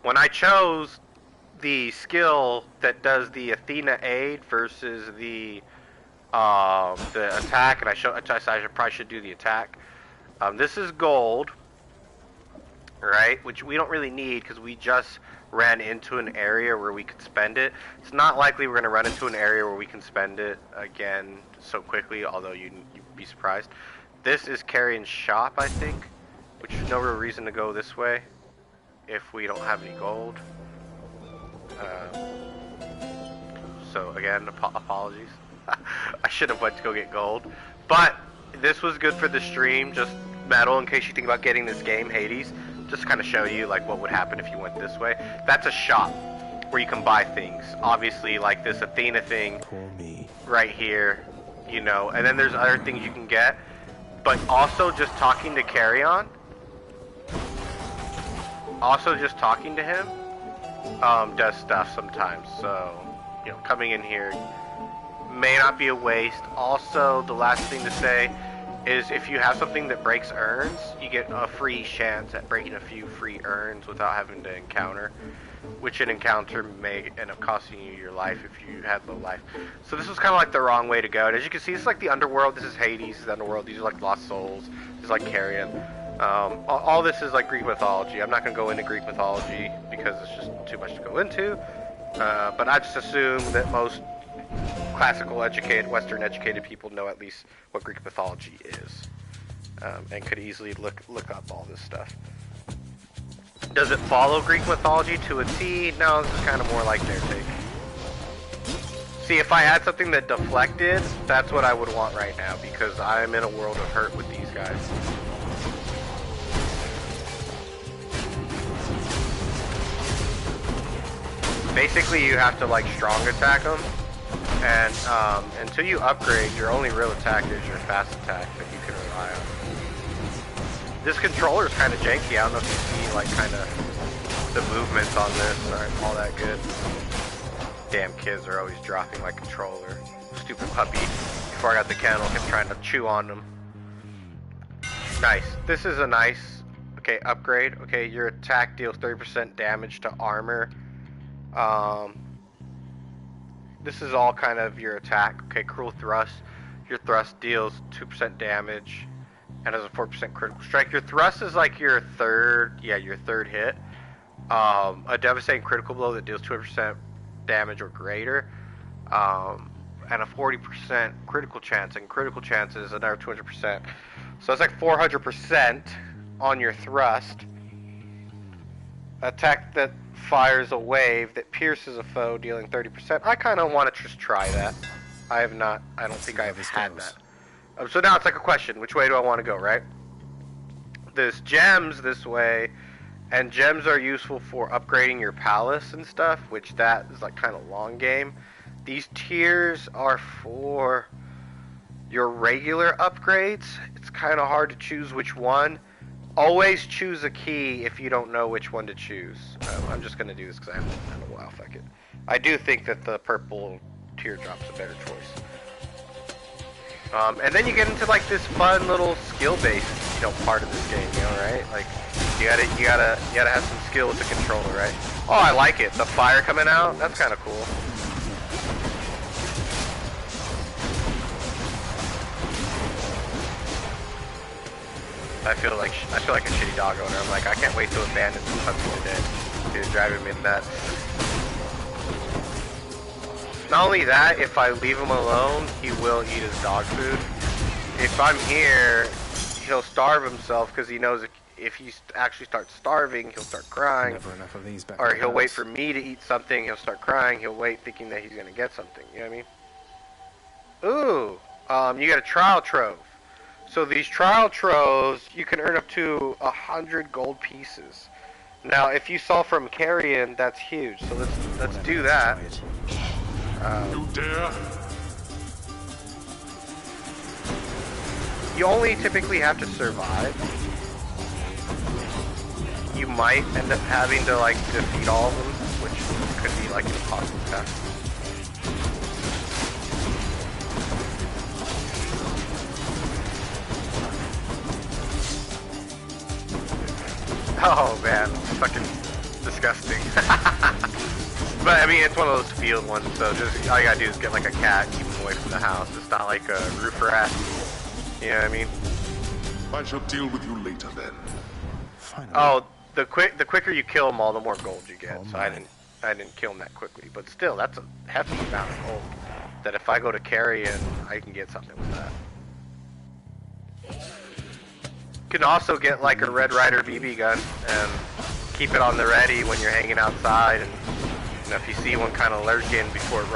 When I chose the skill that does the Athena aid versus the attack, and I probably should do the attack. This is gold, right? Which we don't really need because we just ran into an area where we could spend it. It's not likely we're going to run into an area where we can spend it again so quickly, although you'd be surprised. This is Carrion's shop, I think, which is no real reason to go this way if we don't have any gold. So again, apologies. I should have went to go get gold. But this was good for the stream, just metal in case you think about getting this game, Hades. Just to kind of show you like what would happen if you went this way. That's a shop where you can buy things. Obviously, like this Athena thing right here, you know. And then there's other things you can get. But also just talking to Carrion. Also just talking to him does stuff sometimes. So, you know, coming in here may not be a waste. Also, the last thing to say is if you have something that breaks urns, you get a free chance at breaking a few free urns without having to encounter, which an encounter may end up costing you your life if you had low life. So this was kind of like the wrong way to go. And as you can see, this is like the underworld. This is Hades, this is the underworld. These are like lost souls. This is like Carrion. All this is like Greek mythology. I'm not going to go into Greek mythology because it's just too much to go into. But I just assume that most classical educated, Western educated people know at least what Greek mythology is, and could easily look up all this stuff. Does it follow Greek mythology to a T? No, this is kind of more like their take. See, if I had something that deflected, that's what I would want right now, because I'm in a world of hurt with these guys. Basically, you have to like strong attack them, and until you upgrade, your only real attack is your fast attack that you can rely on. This controller is kind of janky. I don't know if you see like kind of the movements on this aren't all that good. Damn kids are always dropping my controller. Stupid puppy. Before I got the kennel, kept trying to chew on them. Nice. This is a nice, okay, upgrade. Okay, your attack deals 30% damage to armor. This is all kind of your attack. Okay, Cruel Thrust. Your thrust deals 2% damage and has a 4% critical strike. Your thrust is like your third hit. A devastating critical blow that deals 200% damage or greater, and a 40% critical chance, and critical chance is another 200%. So it's like 400% on your thrust. Attack that fires a wave that pierces a foe, dealing 30%. I kind of want to just try that. I don't think I have had that. So now it's like a question, which way do I want to go, right? There's gems this way, and gems are useful for upgrading your palace and stuff, which that is like kind of long game. These tiers are for your regular upgrades. It's kind of hard to choose which one. Always choose a key if you don't know which one to choose. I'm just going to do this because I haven't done it in a while. Fuck it. I do think that the purple teardrop's a better choice. And then you get into like this fun little skill-based, part of this game, right? Like you gotta have some skill with the controller, right? Oh, I like it. The fire coming out, that's kind of cool. I feel like a shitty dog owner. I'm like, I can't wait to abandon this puppy today. Dude, driving me nuts. Not only that, if I leave him alone, he will eat his dog food. If I'm here, he'll starve himself because he knows if he actually starts starving, he'll start crying. Never enough of these back or he'll house. wait for me to eat something, he'll start crying, he'll wait thinking that he's going to get something, you know what I mean? Ooh, you get a trial trove. So these trial troves, you can earn up to 100 gold pieces. Now, if you saw from Carrion, that's huge. So let's do that. You dare? You only typically have to survive. You might end up having to like defeat all of them, which could be like an impossible task. Oh man, fucking disgusting. But I mean, it's one of those field ones, so just all you gotta do is get like a cat, keep him away from the house. It's not like a roof rat. You know what I mean? I shall deal with you later then. Finally. Oh, the quicker you kill them, all the more gold you get. So I didn't kill them that quickly, but still, that's a hefty amount of gold. That if I go to Carrion, I can get something with that. You can also get like a Red Ryder BB gun and keep it on the ready when you're hanging outside, and if you see one kind of lurking before it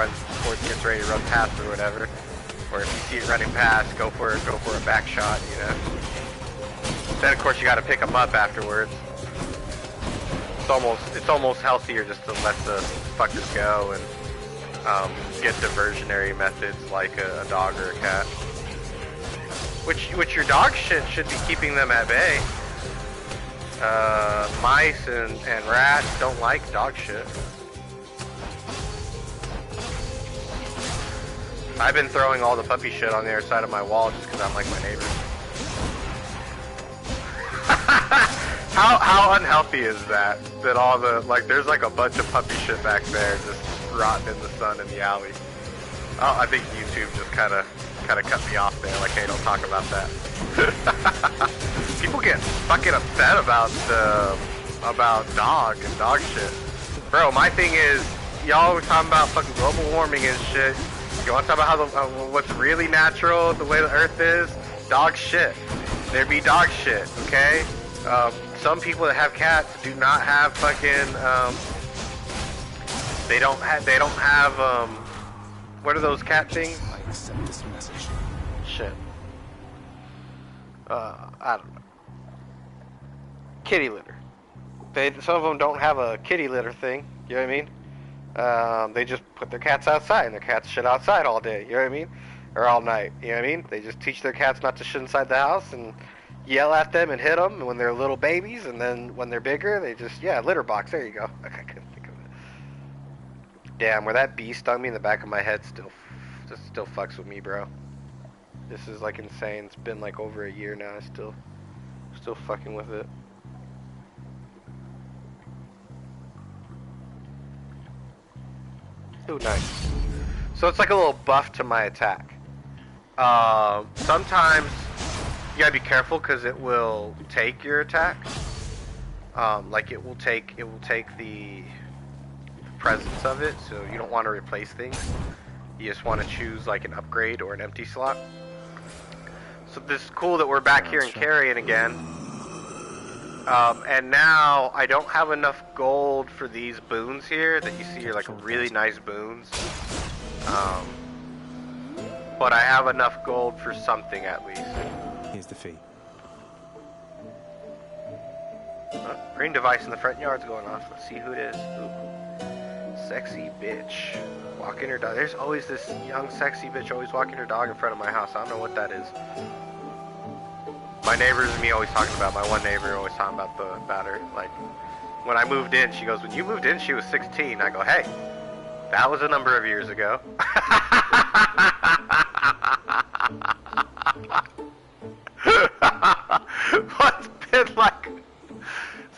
gets ready to run past or whatever, or if you see it running past, go for a back shot, Then of course you got to pick them up afterwards. It's almost healthier just to let the fuckers go and get diversionary methods like a dog or a cat. Which your dog shit should be keeping them at bay. Mice and rats don't like dog shit. I've been throwing all the puppy shit on the other side of my wall just because I'm like my neighbors. How unhealthy is that? That all the, like, there's like a bunch of puppy shit back there just rotting in the sun in the alley. Oh, I think YouTube just kind of cut me off there. Like, hey, don't talk about that. People get fucking upset about dog and dog shit. Bro, my thing is, y'all were talking about fucking global warming and shit. You want to talk about how what's really natural, the way the Earth is? Dog shit. There be dog shit, okay? Some people that have cats do not have fucking, they don't have, what are those cat things? I accept this message. Shit. I don't know. Kitty litter. Some of them don't have a kitty litter thing, you know what I mean? They just put their cats outside, and their cats shit outside all day, you know what I mean? Or all night, you know what I mean? They just teach their cats not to shit inside the house, and yell at them and hit them when they're little babies, and then when they're bigger, they just, yeah, litter box, there you go. I couldn't think of it. Damn, where that bee stung me in the back of my head still fucks with me, bro. This is like insane. It's been like over a year now. I still fucking with it. Ooh, nice. So it's like a little buff to my attack. Sometimes you gotta be careful because it will take your attack. Like it will take the presence of it, so you don't want to replace things. You just want to choose like an upgrade or an empty slot. So this is cool that we're back here in Carrion again. And now I don't have enough gold for these boons here that you see are like really nice boons. But I have enough gold for something at least. Here's the fee. Green device in the front yard's going off. Let's see who it is. Ooh. Sexy bitch. Walking her dog. There's always this young sexy bitch always walking her dog in front of my house. I don't know what that is. My neighbors and me always talking about, my one neighbor always talking about her. Like, when I moved in, she goes, when you moved in, she was 16. I go, hey, that was a number of years ago. Well, it's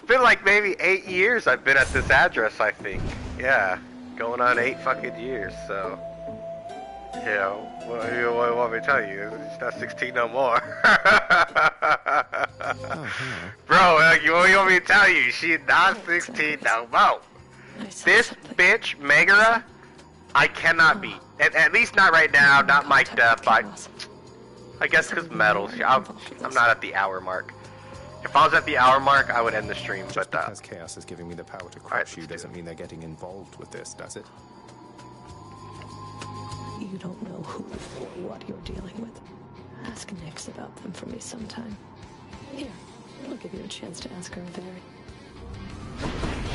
been like maybe 8 years I've been at this address, I think. Yeah, going on 8 fucking years, so. Yeah, what do you want me to tell you? It's not 16 no more. Bro, what do you want me to tell you? She's not 16 no more. This bitch, Megara, I cannot beat. At least not right now, not mic'd up. I guess because medals. I'm not at the hour mark. If I was at the hour mark, I would end the stream. Just but because Chaos is giving me the power to crush you doesn't mean they're getting involved with this, does it? You don't know who or what you're dealing with. Ask Nyx about them for me sometime. Here, I'll give you a chance to ask her a very...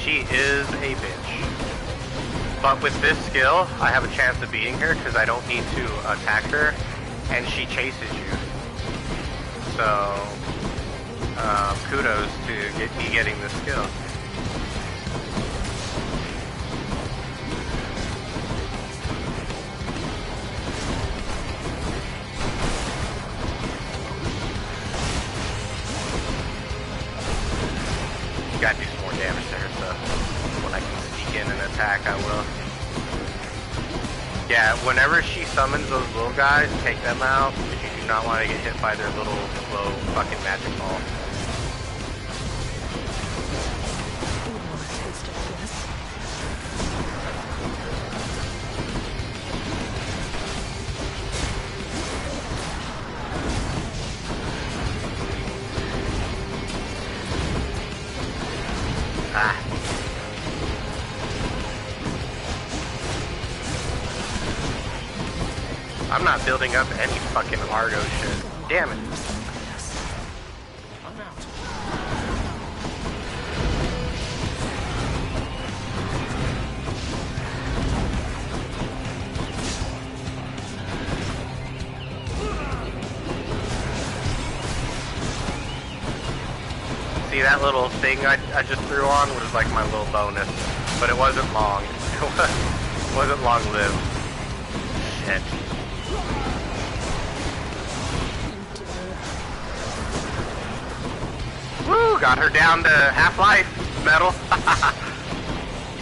She is a bitch. But with this skill, I have a chance of beating her because I don't need to attack her, and she chases you. So, kudos to me getting this skill. Gotta do some more damage to her, so when I can sneak in and attack, I will. Yeah, whenever she summons those little guys, take them out, because you do not want to get hit by their little slow fucking magic ball. I'm not building up any fucking Argo shit. Damn it. I'm out. See that little thing I just threw on was like my little bonus, but it wasn't long. It wasn't long lived. Shit. Woo! Got her down to half-life metal.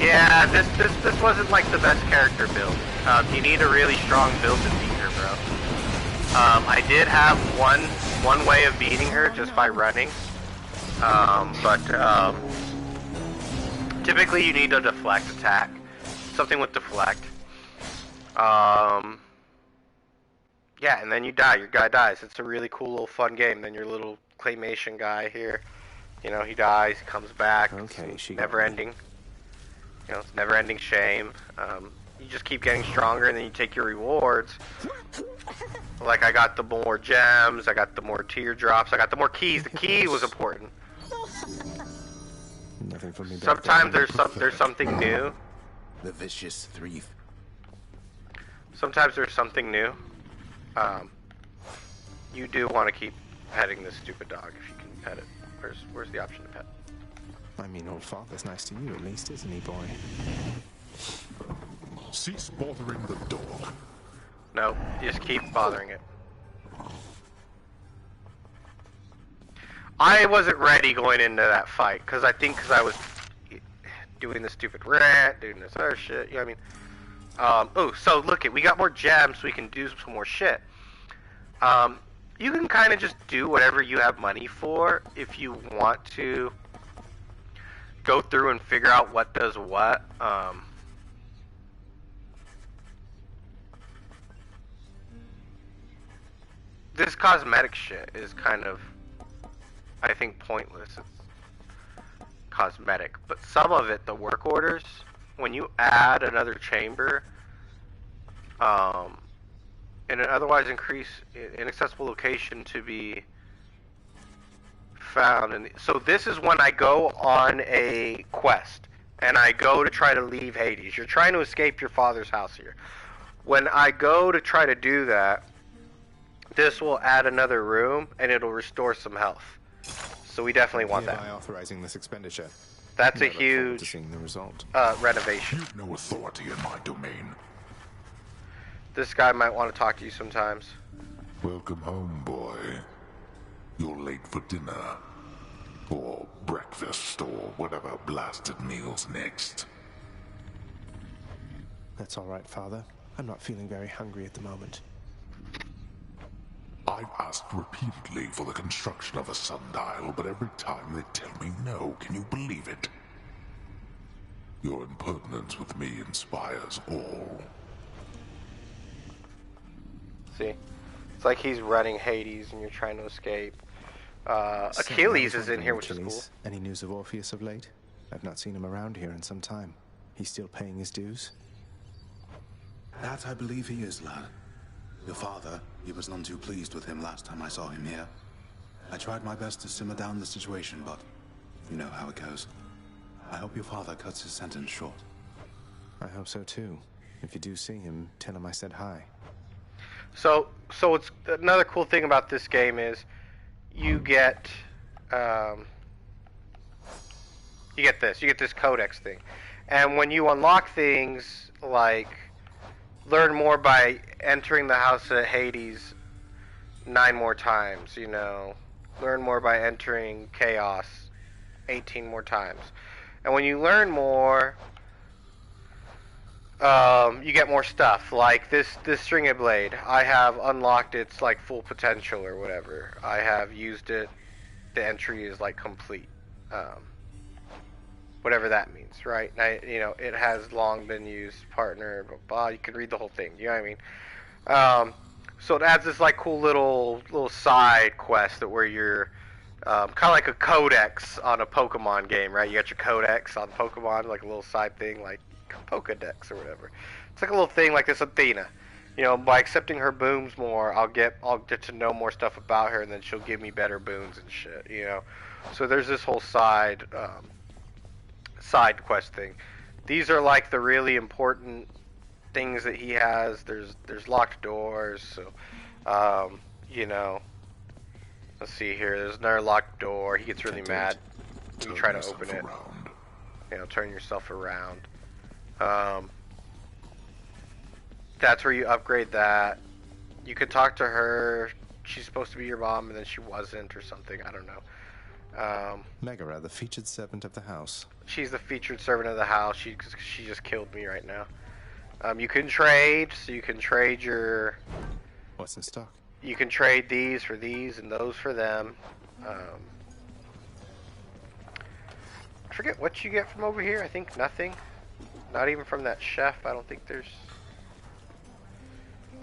Yeah, this wasn't like the best character build. You need a really strong build to beat her, bro. I did have one way of beating her just by running, but typically you need a deflect attack, something with deflect. Yeah, and then you die. Your guy dies. It's a really cool little fun game. Then your little claymation guy here, you know, he dies, he comes back. Okay, she never ending. You know, it's never ending shame. You just keep getting stronger, and then you take your rewards. Like I got the more gems, I got the more teardrops, I got the more keys. The key was important. Nothing for me. Sometimes there's something new. The vicious thief. Sometimes there's something new. You do want to keep petting this stupid dog if you can pet it. Where's the option to pet? I mean, old father's nice to you at least, isn't he, boy? Cease bothering the dog. No, just keep bothering it. I wasn't ready going into that fight, because I was doing this stupid rant, doing this other shit, you know what I mean? Oh, so look we got more gems, so we can do some more shit. You can kind of just do whatever you have money for if you want to go through and figure out what does what. This cosmetic shit is kind of, I think, pointless. It's cosmetic. But some of it, the work orders, when you add another chamber, in an otherwise inaccessible location to be found. And so this is when I go on a quest, and I go to try to leave Hades. You're trying to escape your father's house here. When I go to try to do that, this will add another room, and it'll restore some health. So we definitely want that. By authorizing this expenditure. That's a I look forward to huge seeing the result. renovation. You've no authority in my domain. This guy might want to talk to you sometimes. Welcome home, boy. You're late for dinner. Or breakfast, or whatever blasted meal's next. That's all right, Father. I'm not feeling very hungry at the moment. I've asked repeatedly for the construction of a sundial, but every time they tell me no. Can you believe it? Your impertinence with me inspires all. See? It's like he's running Hades and you're trying to escape. Achilles is in here, which is cool. Any news of Orpheus of late? I've not seen him around here in some time. He's still paying his dues? That I believe he is, lad. Your father, he was none too pleased with him last time I saw him here. I tried my best to simmer down the situation, but you know how it goes. I hope your father cuts his sentence short. I hope so too. If you do see him, tell him I said hi. So it's another cool thing about this game is you get this codex thing, and when you unlock things like learn more by entering the house of Hades 9 more times, you know, learn more by entering Chaos 18 more times, and when you learn more, you get more stuff. Like this stringed blade, I have unlocked its like full potential or whatever. I have used it. The entry is like complete, whatever that means, right? It has long been used, partner, blah, blah. You can read the whole thing. You know what I mean? So it adds this like cool little side quest that where you're kind of like a codex on a Pokemon game, right? You got your codex on Pokemon, like a little side thing, like Pokedex or whatever. It's like a little thing like this Athena. You know, by accepting her boons more, I'll get to know more stuff about her, and then she'll give me better boons and shit. You know, so there's this whole side quest thing. These are like the really important things that he has. There's locked doors. So, you know, let's see here. There's another locked door. He gets really mad when you try to open it. You know, turn yourself around. That's where you upgrade that. You could talk to her. She's supposed to be your mom, and then she wasn't, or something. I don't know. Megara, the featured servant of the house. She's the featured servant of the house. She just killed me right now. You can trade, so you can trade your... What's in stock? You can trade these for these and those for them. I forget what you get from over here. I think nothing. Not even from that chef. I don't think there's...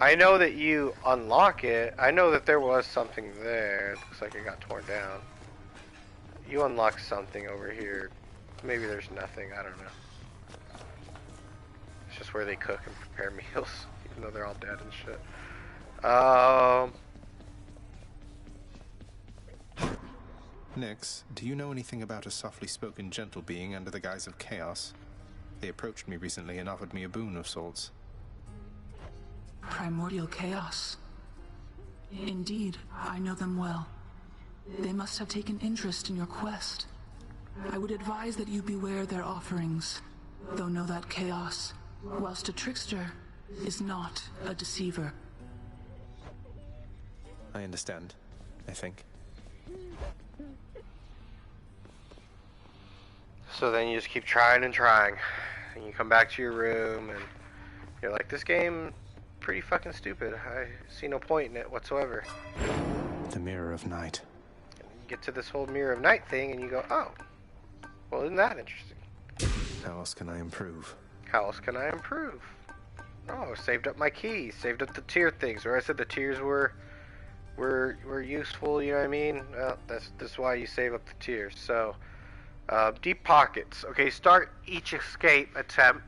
I know that you unlock it. I know that there was something there. It looks like it got torn down. You unlock something over here. Maybe there's nothing. I don't know. It's just where they cook and prepare meals, even though they're all dead and shit. Nyx, do you know anything about a softly spoken gentle being under the guise of chaos? They approached me recently and offered me a boon of sorts. Primordial chaos. Indeed, I know them well. They must have taken interest in your quest. I would advise that you beware their offerings, though know that chaos, whilst a trickster, is not a deceiver. I understand, I think. So then you just keep trying and trying. And you come back to your room and you're like, this game pretty fucking stupid. I see no point in it whatsoever. The Mirror of Night. And you get to this whole Mirror of Night thing and you go, oh, well, isn't that interesting? How else can I improve? How else can I improve? Oh, saved up my keys, saved up the tier things, where I said the tiers were useful, you know what I mean? Well, that's why you save up the tiers. So, deep pockets. Okay, start each escape attempt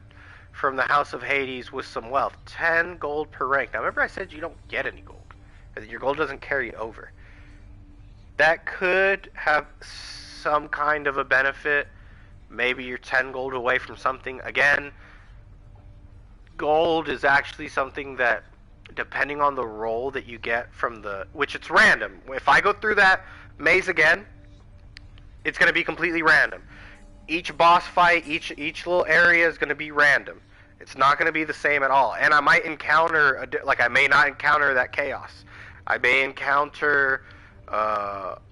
from the House of Hades with some wealth. 10 gold per rank. Now, remember I said you don't get any gold. Your gold doesn't carry over. That could have some kind of a benefit. Maybe you're 10 gold away from something. Again, gold is actually something that, depending on the roll that you get from the... Which it's random. If I go through that maze again, it's going to be completely random. Each boss fight, each little area is going to be random. It's not going to be the same at all. And I might encounter... I may not encounter that chaos. I may encounter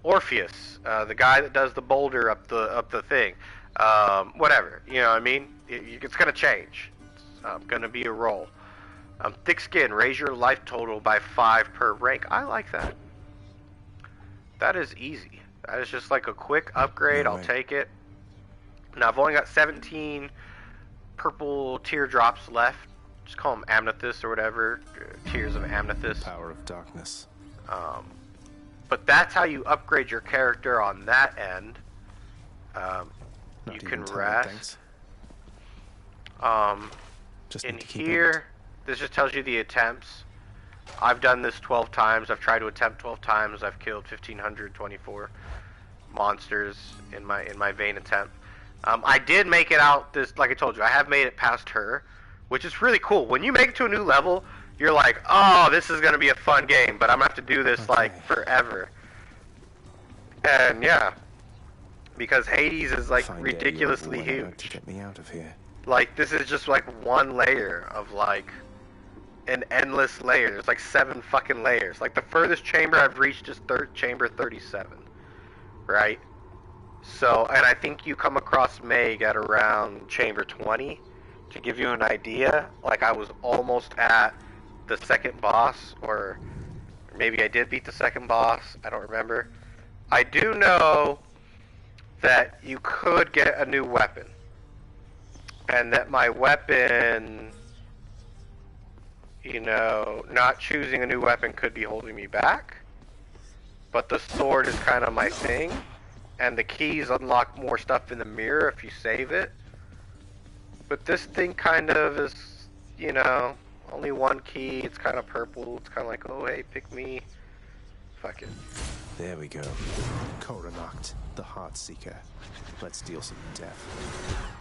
Orpheus, the guy that does the boulder up the thing. Whatever. You know what I mean? It's going to change. It's going to be a roll. Thick skin, raise your life total by 5 per rank. I like that. That is easy. That is just like a quick upgrade. I'll take it. Now I've only got 17 purple teardrops left. Just call them amethyst or whatever. Tears of amethyst. Power of darkness. But that's how you upgrade your character on that end. You can rest. Just in here, this just tells you the attempts. I've done this 12 times. I've tried to attempt 12 times. I've killed 1,524 monsters in my vain attempt. I did make it out this, like I told you, I have made it past her, which is really cool. When you make it to a new level, you're like, oh, this is going to be a fun game, but I'm going to have to do this, like, forever. And, yeah. Because Hades is, like, ridiculously huge. To get me out of here. Like, this is just, like, one layer of, like, an endless layer. There's, like, 7 fucking layers. Like, the furthest chamber I've reached is chamber 37. Right? So, and I think you come across Meg at around chamber 20. To give you an idea, like, I was almost at the second boss, or maybe I did beat the second boss. I don't remember. I do know that you could get a new weapon. And that my weapon, you know, not choosing a new weapon could be holding me back. But the sword is kind of my thing. And the keys unlock more stuff in the mirror if you save it. But this thing kind of is, you know, only one key. It's kind of purple. It's kind of like, oh, hey, pick me. Fuck it. There we go. Koranacht, the Heartseeker. Let's deal some death.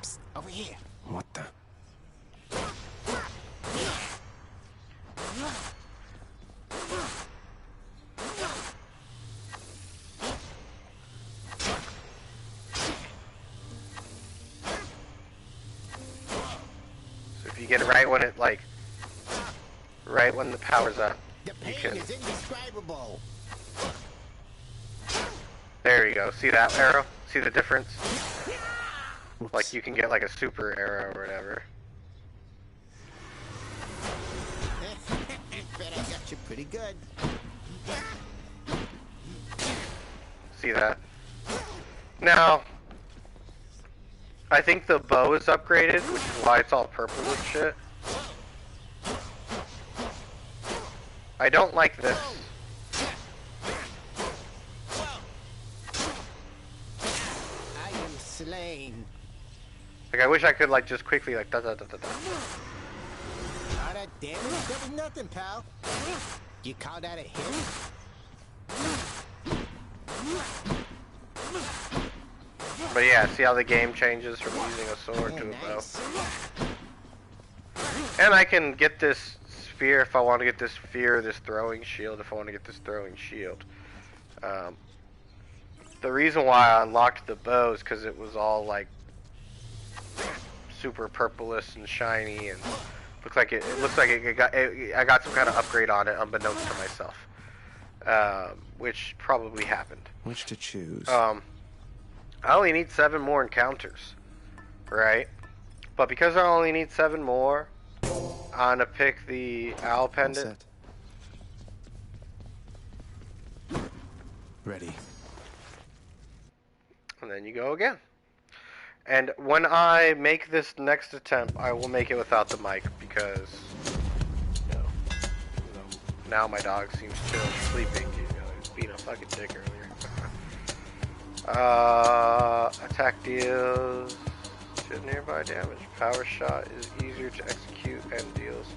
Psst, over here. What the? So if you get it right when it, like, right when the power's up. The pain can... is indescribable. There you go. See that arrow? See the difference? Like you can get like a super arrow or whatever. Bet I got you pretty good. See that? Now, I think the bow is upgraded, which is why it's all purple and shit. I don't like this. I am slain. Like I wish I could like just quickly like da da da da da. All that damage, that was nothing, pal. You call that a hit? But yeah, see how the game changes from using a sword to a bow. And I can get this sphere if I want to get this sphere, or this throwing shield if I want to get this throwing shield. The reason why I unlocked the bow is because it was all like super purplish and shiny, and looks like it got I got some kind of upgrade on it unbeknownst to myself, which probably happened. Which to choose? I only need 7 more encounters, right? But because I only need 7 more, I'm gonna pick the owl pendant. Ready. And then you go again. And when I make this next attempt, I will make it without the mic because, you know, now my dog seems chill, sleeping. You know, he was being a fucking dick earlier. Attack deals to nearby damage. Power shot is easier to execute and deals.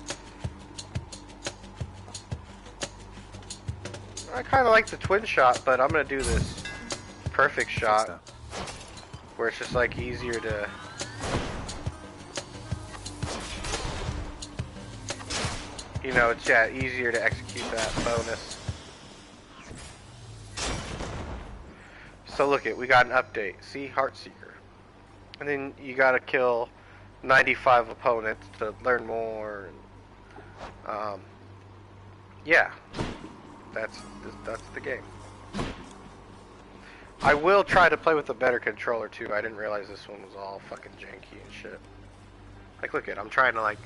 I kind of like the twin shot, but I'm gonna do this perfect shot, where it's just like easier to. You know, it's easier to execute that bonus. So look it, we got an update. See, Heartseeker. And then you gotta kill 95 opponents to learn more. And, yeah, that's the game. I will try to play with a better controller too. I didn't realize this one was all fucking janky and shit. Like, look it, I'm trying to like.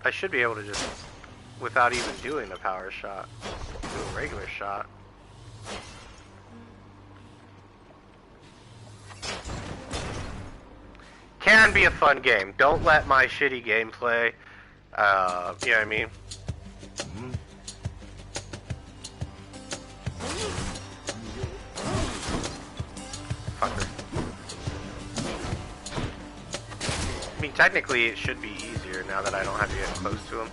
I should be able to just, without even doing the power shot, do a regular shot. Can be a fun game. Don't let my shitty gameplay, you know what I mean? Fucker. I mean, technically it should be easier now that I don't have to get close to him.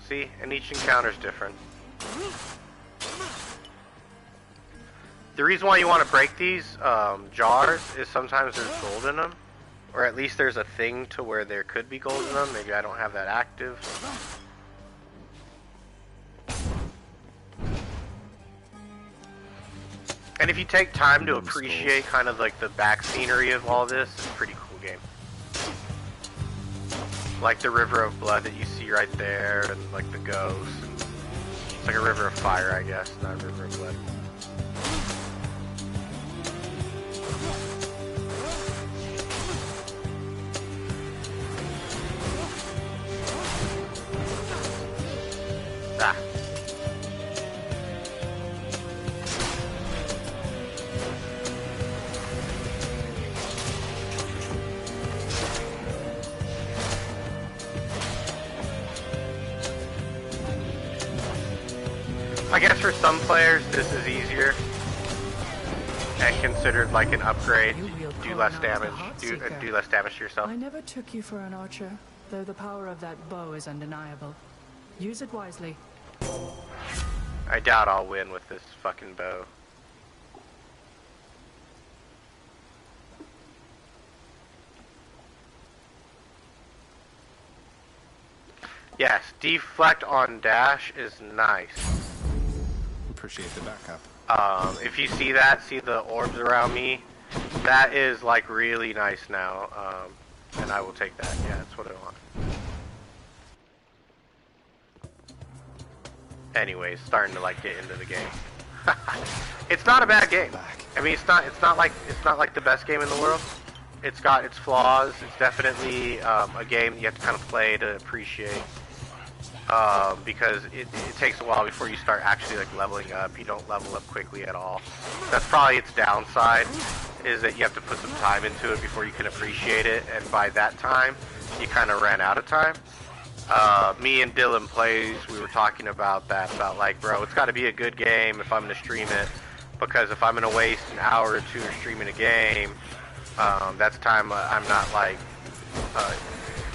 See? And each encounter's different. The reason why you want to break these jars is sometimes there's gold in them. Or at least there's a thing to where there could be gold in them. Maybe I don't have that active. And if you take time to appreciate kind of like the back scenery of all this, it's a pretty cool game. Like the river of blood that you see right there, and like the ghosts. It's like a river of fire, I guess, not a river of blood. Ah. I guess for some players this is easier and considered like an upgrade. Do less damage. Do less damage to yourself. I never took you for an archer, though the power of that bow is undeniable. Use it wisely. I doubt I'll win with this fucking bow. Yes, deflect on dash is nice. Appreciate the backup. If you see that, see the orbs around me, That is like really nice now, and I will take that. Yeah, that's what I want. Anyways, starting to like get into the game. It's not a bad game. I mean, it's not like the best game in the world. It's got its flaws. It's definitely a game you have to kind of play to appreciate. Because it takes a while before you start actually like leveling up. You don't level up quickly at all. That's probably its downside, is that you have to put some time into it before you can appreciate it, and by that time, you kind of ran out of time. Me and Dylan Plays, we were talking about that, about like, bro, it's got to be a good game if I'm going to stream it, because if I'm going to waste an hour or two streaming a game, that's time I'm not like,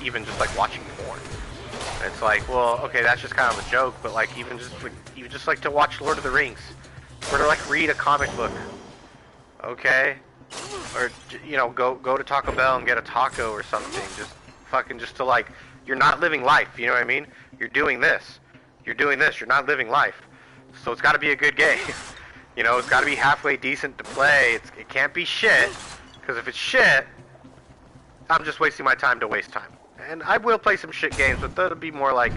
even just like watching porn. It's like, well, okay, that's just kind of a joke, but like even just like to watch Lord of the Rings, or to like read a comic book, okay, or you know, go to Taco Bell and get a taco or something, just to like, you're not living life, you know what I mean? You're doing this, you're not living life, so it's got to be a good game, you know, it's got to be halfway decent to play. It can't be shit, because if it's shit, I'm just wasting my time to waste time. And I will play some shit games, but that'll be more like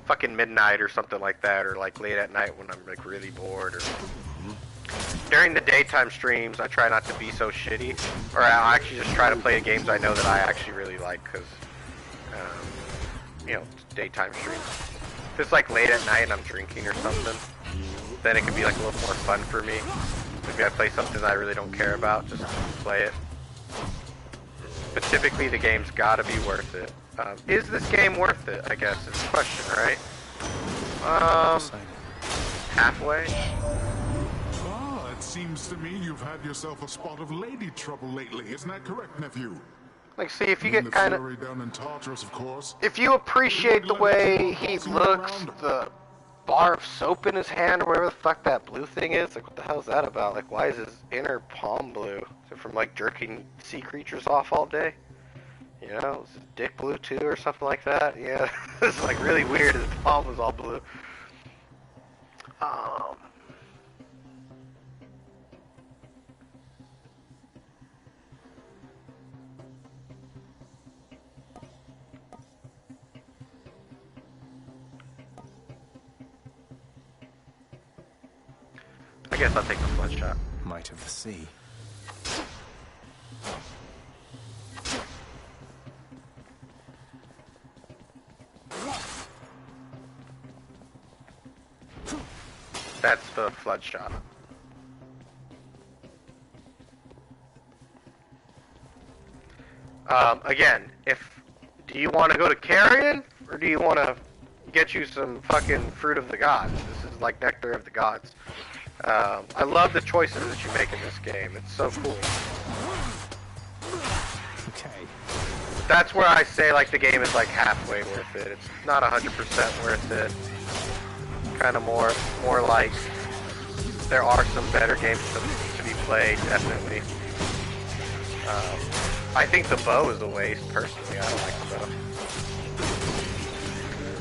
fucking midnight or something like that, or like late at night when I'm like really bored. Or during the daytime streams, I try not to be so shitty, or I'll actually just try to play games I know that I actually really like, because you know, it's daytime streams. If it's like late at night and I'm drinking or something, then it can be like a little more fun for me. Maybe I play something that I really don't care about, just play it. But typically the game's gotta be worth it. Is this game worth it, I guess, is the question, right? Halfway? Ah, it seems to me you've had yourself a spot of lady trouble lately. Isn't that correct, nephew? Like, see, if you get kind of... down in Tartarus, of course. If you appreciate the way he looks, the bar of soap in his hand, or whatever the fuck that blue thing is, like, what the hell is that about? Like, why is his inner palm blue? Is it from, like, jerking sea creatures off all day? You know, is his dick blue too, or something like that? Yeah, it's like really weird. His palm was all blue. I guess I'll take the flood shot. Might of the sea. That's the flood shot. Again, do you want to go to Carrion, or do you want to get you some fucking fruit of the gods? This is like nectar of the gods. I love the choices that you make in this game. It's so cool. Okay. That's where I say like the game is like halfway worth it. It's not 100% worth it. Kind of more like there are some better games to be played, definitely. I think the bow is a waste, personally. I don't like the bow.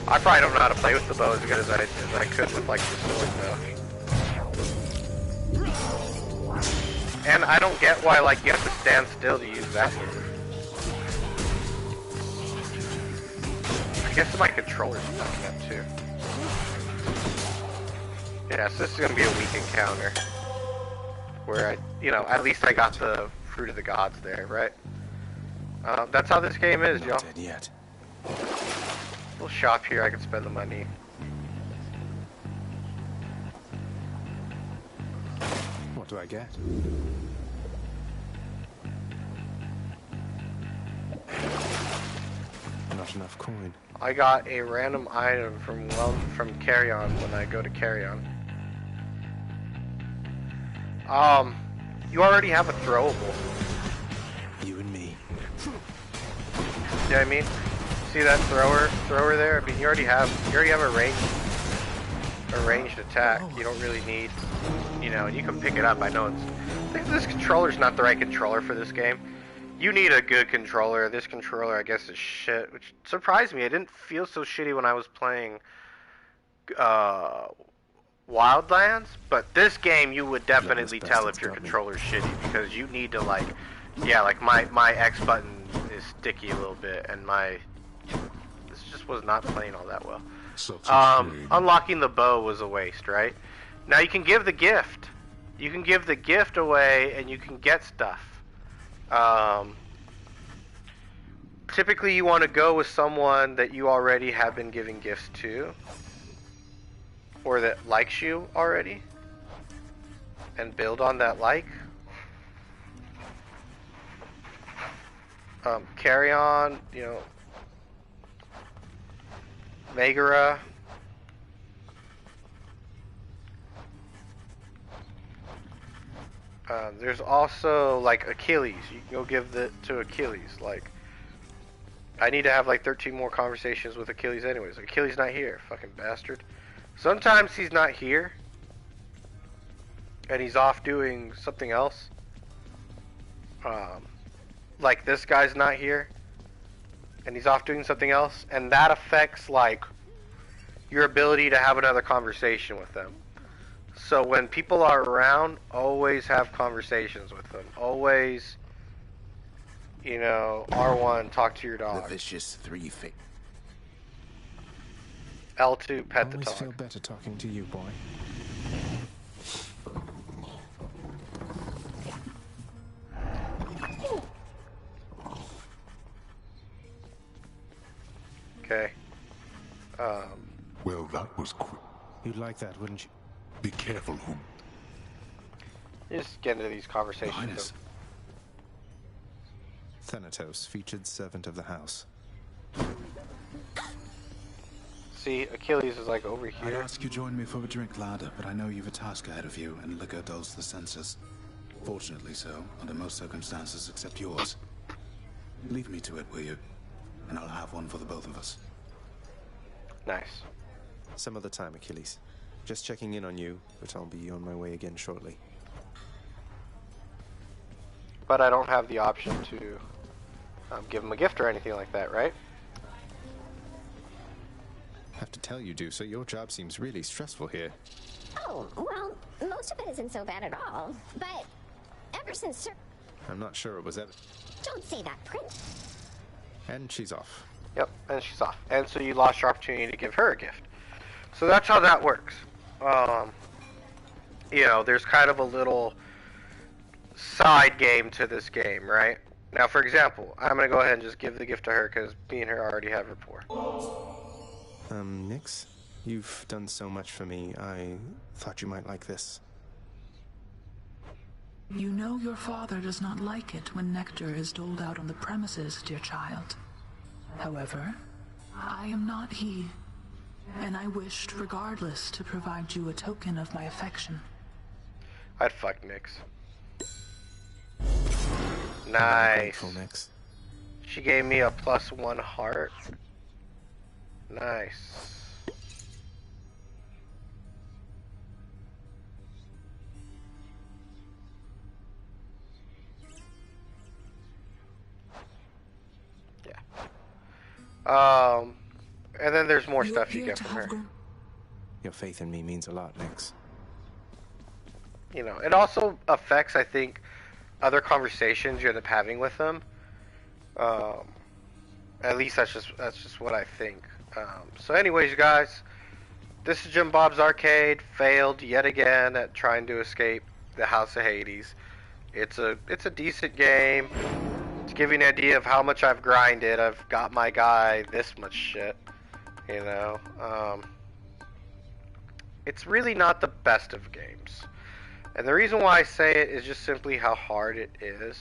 I probably don't know how to play with the bow as good as I could with like the sword, though. And I don't get why like you have to stand still to use that move. I guess my controller's fucking up too. Yeah, so this is gonna be a weak encounter. Where at least I got the fruit of the gods there, right? That's how this game is, y'all. Not dead yet. Little shop here, I can spend the money. What do I get? Not enough coin. I got a random item from Carrion when I go to Carrion. You already have a throwable. You and me. You know what I mean? See that thrower there? I mean, you already have a ranged attack. You don't really need, and you can pick it up. I know this controller's not the right controller for this game. You need a good controller. This controller, I guess, is shit, which surprised me. It didn't feel so shitty when I was playing Wildlands, but this game you would definitely tell if your controller's shitty, because you need to like Yeah, like my X button is sticky a little bit, and this just was not playing all that well. Unlocking the bow was a waste, right? Now you can give the gift. You can give the gift away, and you can get stuff. Typically, you want to go with someone that you already have been giving gifts to, or that likes you already, and build on that like. Carry on, you know, Megara. There's also like Achilles. You can go give to Achilles. Like, I need to have like 13 more conversations with Achilles anyways. Achilles not here, fucking bastard. Sometimes he's not here, and he's off doing something else. Like this guy's not here, and he's off doing something else, and that affects like your ability to have another conversation with them. So when people are around, always have conversations with them. Always, you know, R1, talk to your dog. The vicious three feet. L2, pet the dog. I always dog. feel better talking to you, boy. Okay. Well, that was quick. You'd like that, wouldn't you? Be careful whom. Just get into these conversations. Thanatos, featured servant of the house. See, Achilles is like over here. I'd ask you join me for a drink, lad, but I know you've a task ahead of you, and liquor dulls the senses. Fortunately so, under most circumstances except yours. Leave me to it, will you? And I'll have one for the both of us. Nice. Some other time, Achilles. Just checking in on you, but I'll be on my way again shortly. But I don't have the option to give him a gift or anything like that, right? Have to tell you, so your job seems really stressful here. Oh, well, most of it isn't so bad at all. But ever since Sir... I'm not sure it was ever... Don't say that, Prince. And she's off. Yep, and she's off. And so you lost your opportunity to give her a gift. So that's how that works. You know, there's kind of a little side game to this game, right? Now, for example, I'm going to go ahead and just give the gift to her because me and her already have rapport. Nyx, you've done so much for me. I thought you might like this. You know your father does not like it when nectar is doled out on the premises, dear child. However, I am not he, and I wished, regardless, to provide you a token of my affection. I'd fuck Nyx. Nice. Nyx. She gave me a +1 heart. Nice. Yeah. And then there's more stuff you get from her. Your faith in me means a lot, Nyx. You know, it also affects, I think, other conversations you end up having with them. At least that's just what I think. So anyways, you guys, this is Jim Bob's Arcade. Failed yet again at trying to escape the House of Hades. It's a decent game. To give you an idea of how much I've grinded, I've got my guy this much shit. You know, it's really not the best of games. And the reason why I say it is just simply how hard it is.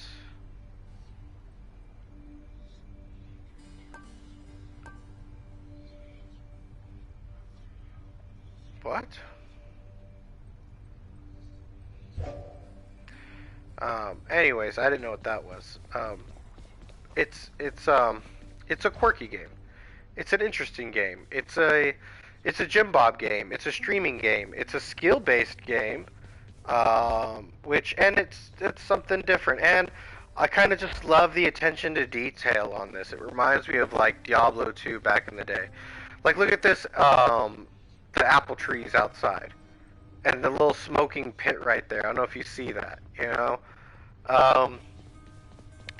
What? Anyways, I didn't know what that was. It's a quirky game. It's an interesting game. It's a Jim Bob game. It's a streaming game. It's a skill-based game. It's something different. And I kind of just love the attention to detail on this. It reminds me of like Diablo 2 back in the day. Like, look at this, the apple trees outside, and the little smoking pit right there. I don't know if you see that, you know.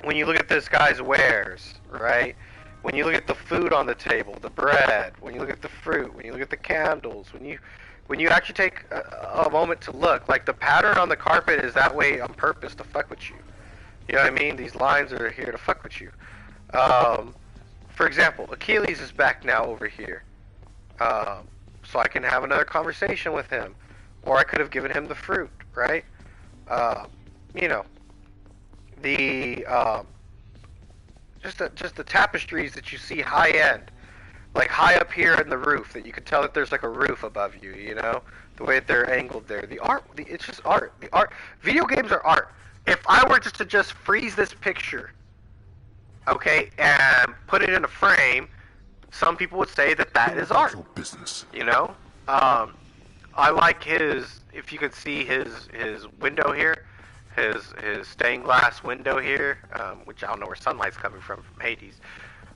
when you look at this guy's wares, right? When you look at the food on the table, the bread, when you look at the fruit, when you look at the candles, when you actually take a moment to look, like the pattern on the carpet is that way on purpose to fuck with you. You know what I mean? These lines are here to fuck with you. For example, Achilles is back now over here. So I can have another conversation with him. Or I could have given him the fruit, right? You know, the just the tapestries that you see high end, like high up here in the roof, that you can tell that there's like a roof above you. You know, the way that they're angled there. The art, it's just art. The art. Video games are art. If I were just to freeze this picture, okay, and put it in a frame, some people would say that that is art. Business. You know, I like his. If you could see his window here. His stained glass window here, which I don't know where sunlight's coming from Hades,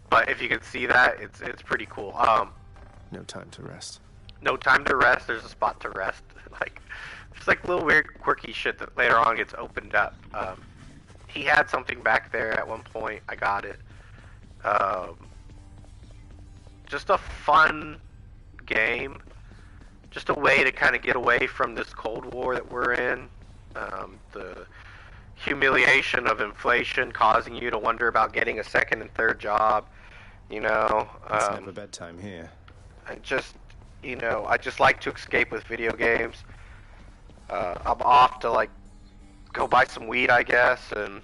but if you can see that, it's pretty cool. No time to rest. No time to rest. There's a spot to rest. Like, it's like little weird quirky shit that later on gets opened up. He had something back there at one point. I got it. Just a fun game. Just a way to kind of get away from this Cold War that we're in. The humiliation of inflation causing you to wonder about getting a second and third job, you know. It's never bedtime here. I just like to escape with video games. I'm off to like go buy some weed, I guess, and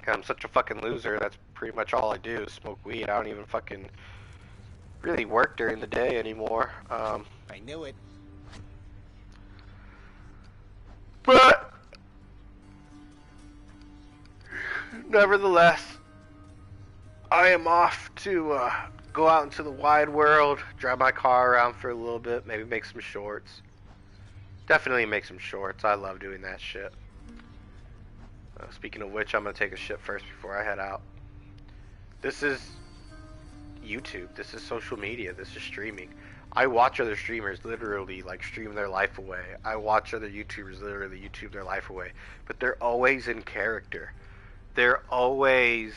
I'm such a fucking loser. That's pretty much all I do is smoke weed. I don't even fucking really work during the day anymore. I knew it. But nevertheless, I am off to go out into the wide world, drive my car around for a little bit, maybe make some shorts. Definitely make some shorts. I love doing that shit. Speaking of which, I'm going to take a shit first before I head out. This is YouTube. This is social media. This is streaming. I watch other streamers literally like stream their life away. I watch other YouTubers literally YouTube their life away. But they're always in character. They're always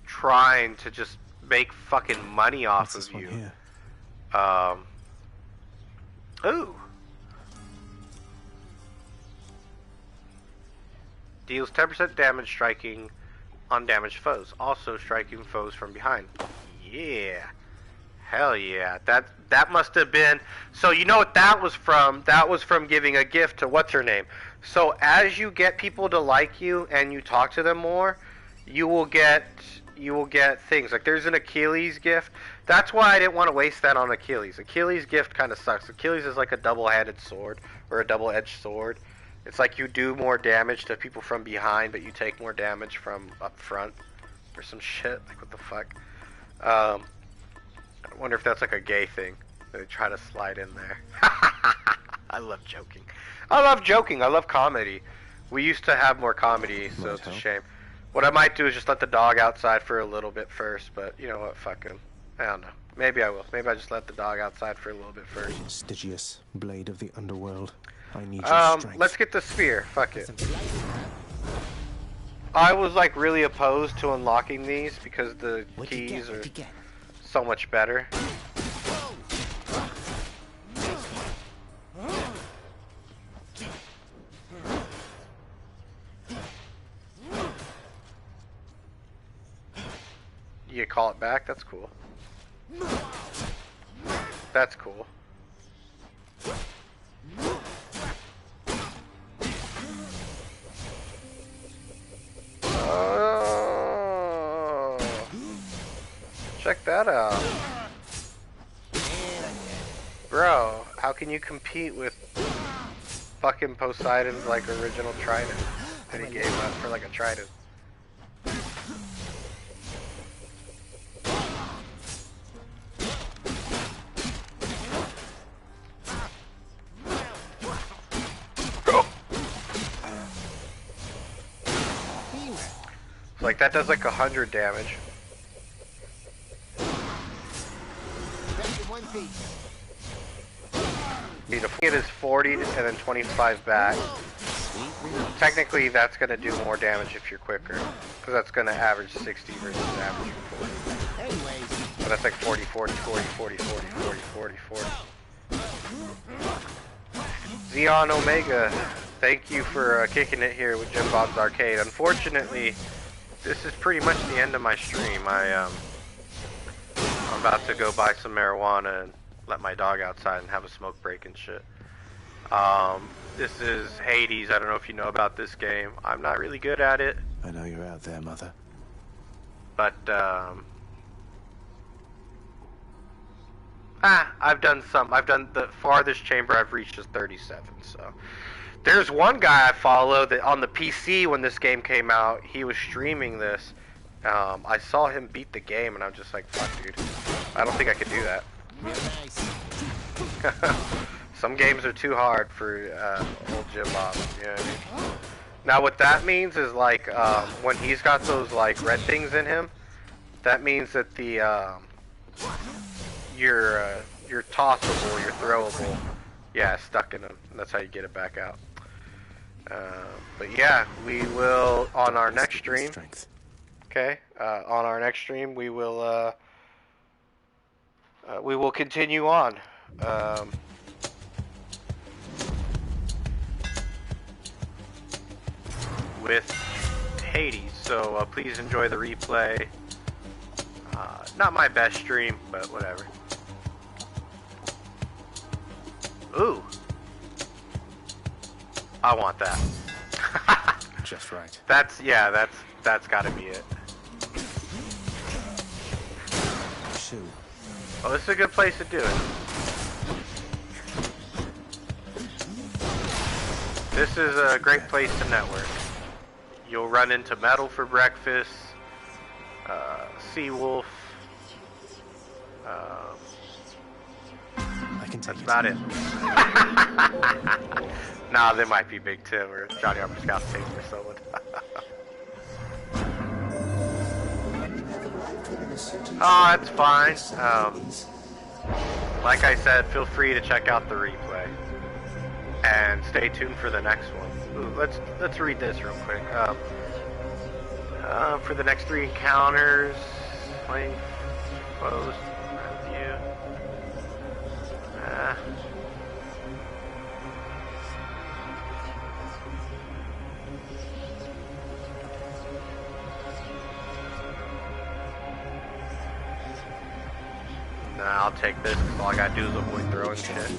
trying to just make fucking money off of you. Ooh. Deals 10% damage striking undamaged foes. Also striking foes from behind. Yeah. Hell yeah. That must have been... So you know what that was from? That was from giving a gift to what's-her-name. So as you get people to like you and you talk to them more, you will get things. Like there's an Achilles gift. That's why I didn't want to waste that on Achilles. Achilles gift kind of sucks. Achilles is like a double-handed sword or a double-edged sword. It's like you do more damage to people from behind, but you take more damage from up front or some shit. Like what the fuck? I wonder if that's like a gay thing. They try to slide in there. I love joking. I love joking. I love comedy. We used to have more comedy, so it's a shame. What I might do is just let the dog outside for a little bit first, but you know what? Fuck him. I don't know. Maybe I will. Maybe I just let the dog outside for a little bit first. Stygius, blade of the underworld. I need your strength. Let's get the spear. Fuck it. I was like really opposed to unlocking these because the keys are so much better. You call it back? That's cool. That's cool. Oh, check that out. Bro, how can you compete with fucking Poseidon's like original trident that he gave up for like a trident? Like that does like 100 damage. Need to get his 40 and then 25 back. Technically, that's going to do more damage if you're quicker. Because that's going to average 60 versus average 40. Anyways. So that's like 40, 40, 40, 40, 40, 40, 40, 40. Xeon Omega, thank you for kicking it here with Jim Bob's Arcade. Unfortunately, this is pretty much the end of my stream. I'm about to go buy some marijuana and let my dog outside and have a smoke break and shit. This is Hades. I don't know if you know about this game. I'm not really good at it. I know you're out there, Mother. But, I've done the farthest chamber I've reached is 37, so. There's one guy I follow that on the PC when this game came out, he was streaming this. I saw him beat the game and I'm just like, fuck, dude. I don't think I could do that. Real nice. Some games are too hard for old Jim Bob, you know what I mean? Now what that means is like, when he's got those like red things in him, that means that the, you're tossable, you're throwable. Yeah, stuck in them. That's how you get it back out. But yeah, we will, on our next stream, okay, on our next stream, we will continue on. With Hades, so please enjoy the replay. Not my best stream, but whatever. Ooh. I want that. Just right. That's gotta be it. Shoot. Well, this is a good place to do it. This is a great place to network. You'll run into Metal for breakfast, Seawolf. I can take that's about it. Nah, they might be Big Tim or Johnny Arbor Scout Tape or someone. Oh, that's fine. Like I said, feel free to check out the replay and stay tuned for the next one. Ooh, let's read this real quick. For the next 3 encounters, playing foes, review. Nah, I'll take this because all I gotta do is avoid throwing shit.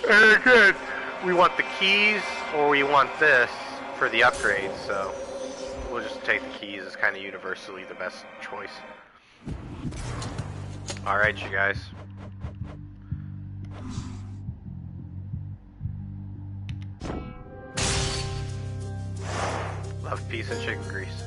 Very good. We want the keys or we want this for the upgrades, so we'll just take the keys. It's kind of universally the best choice. Alright, you guys. Love, peace, and chicken grease.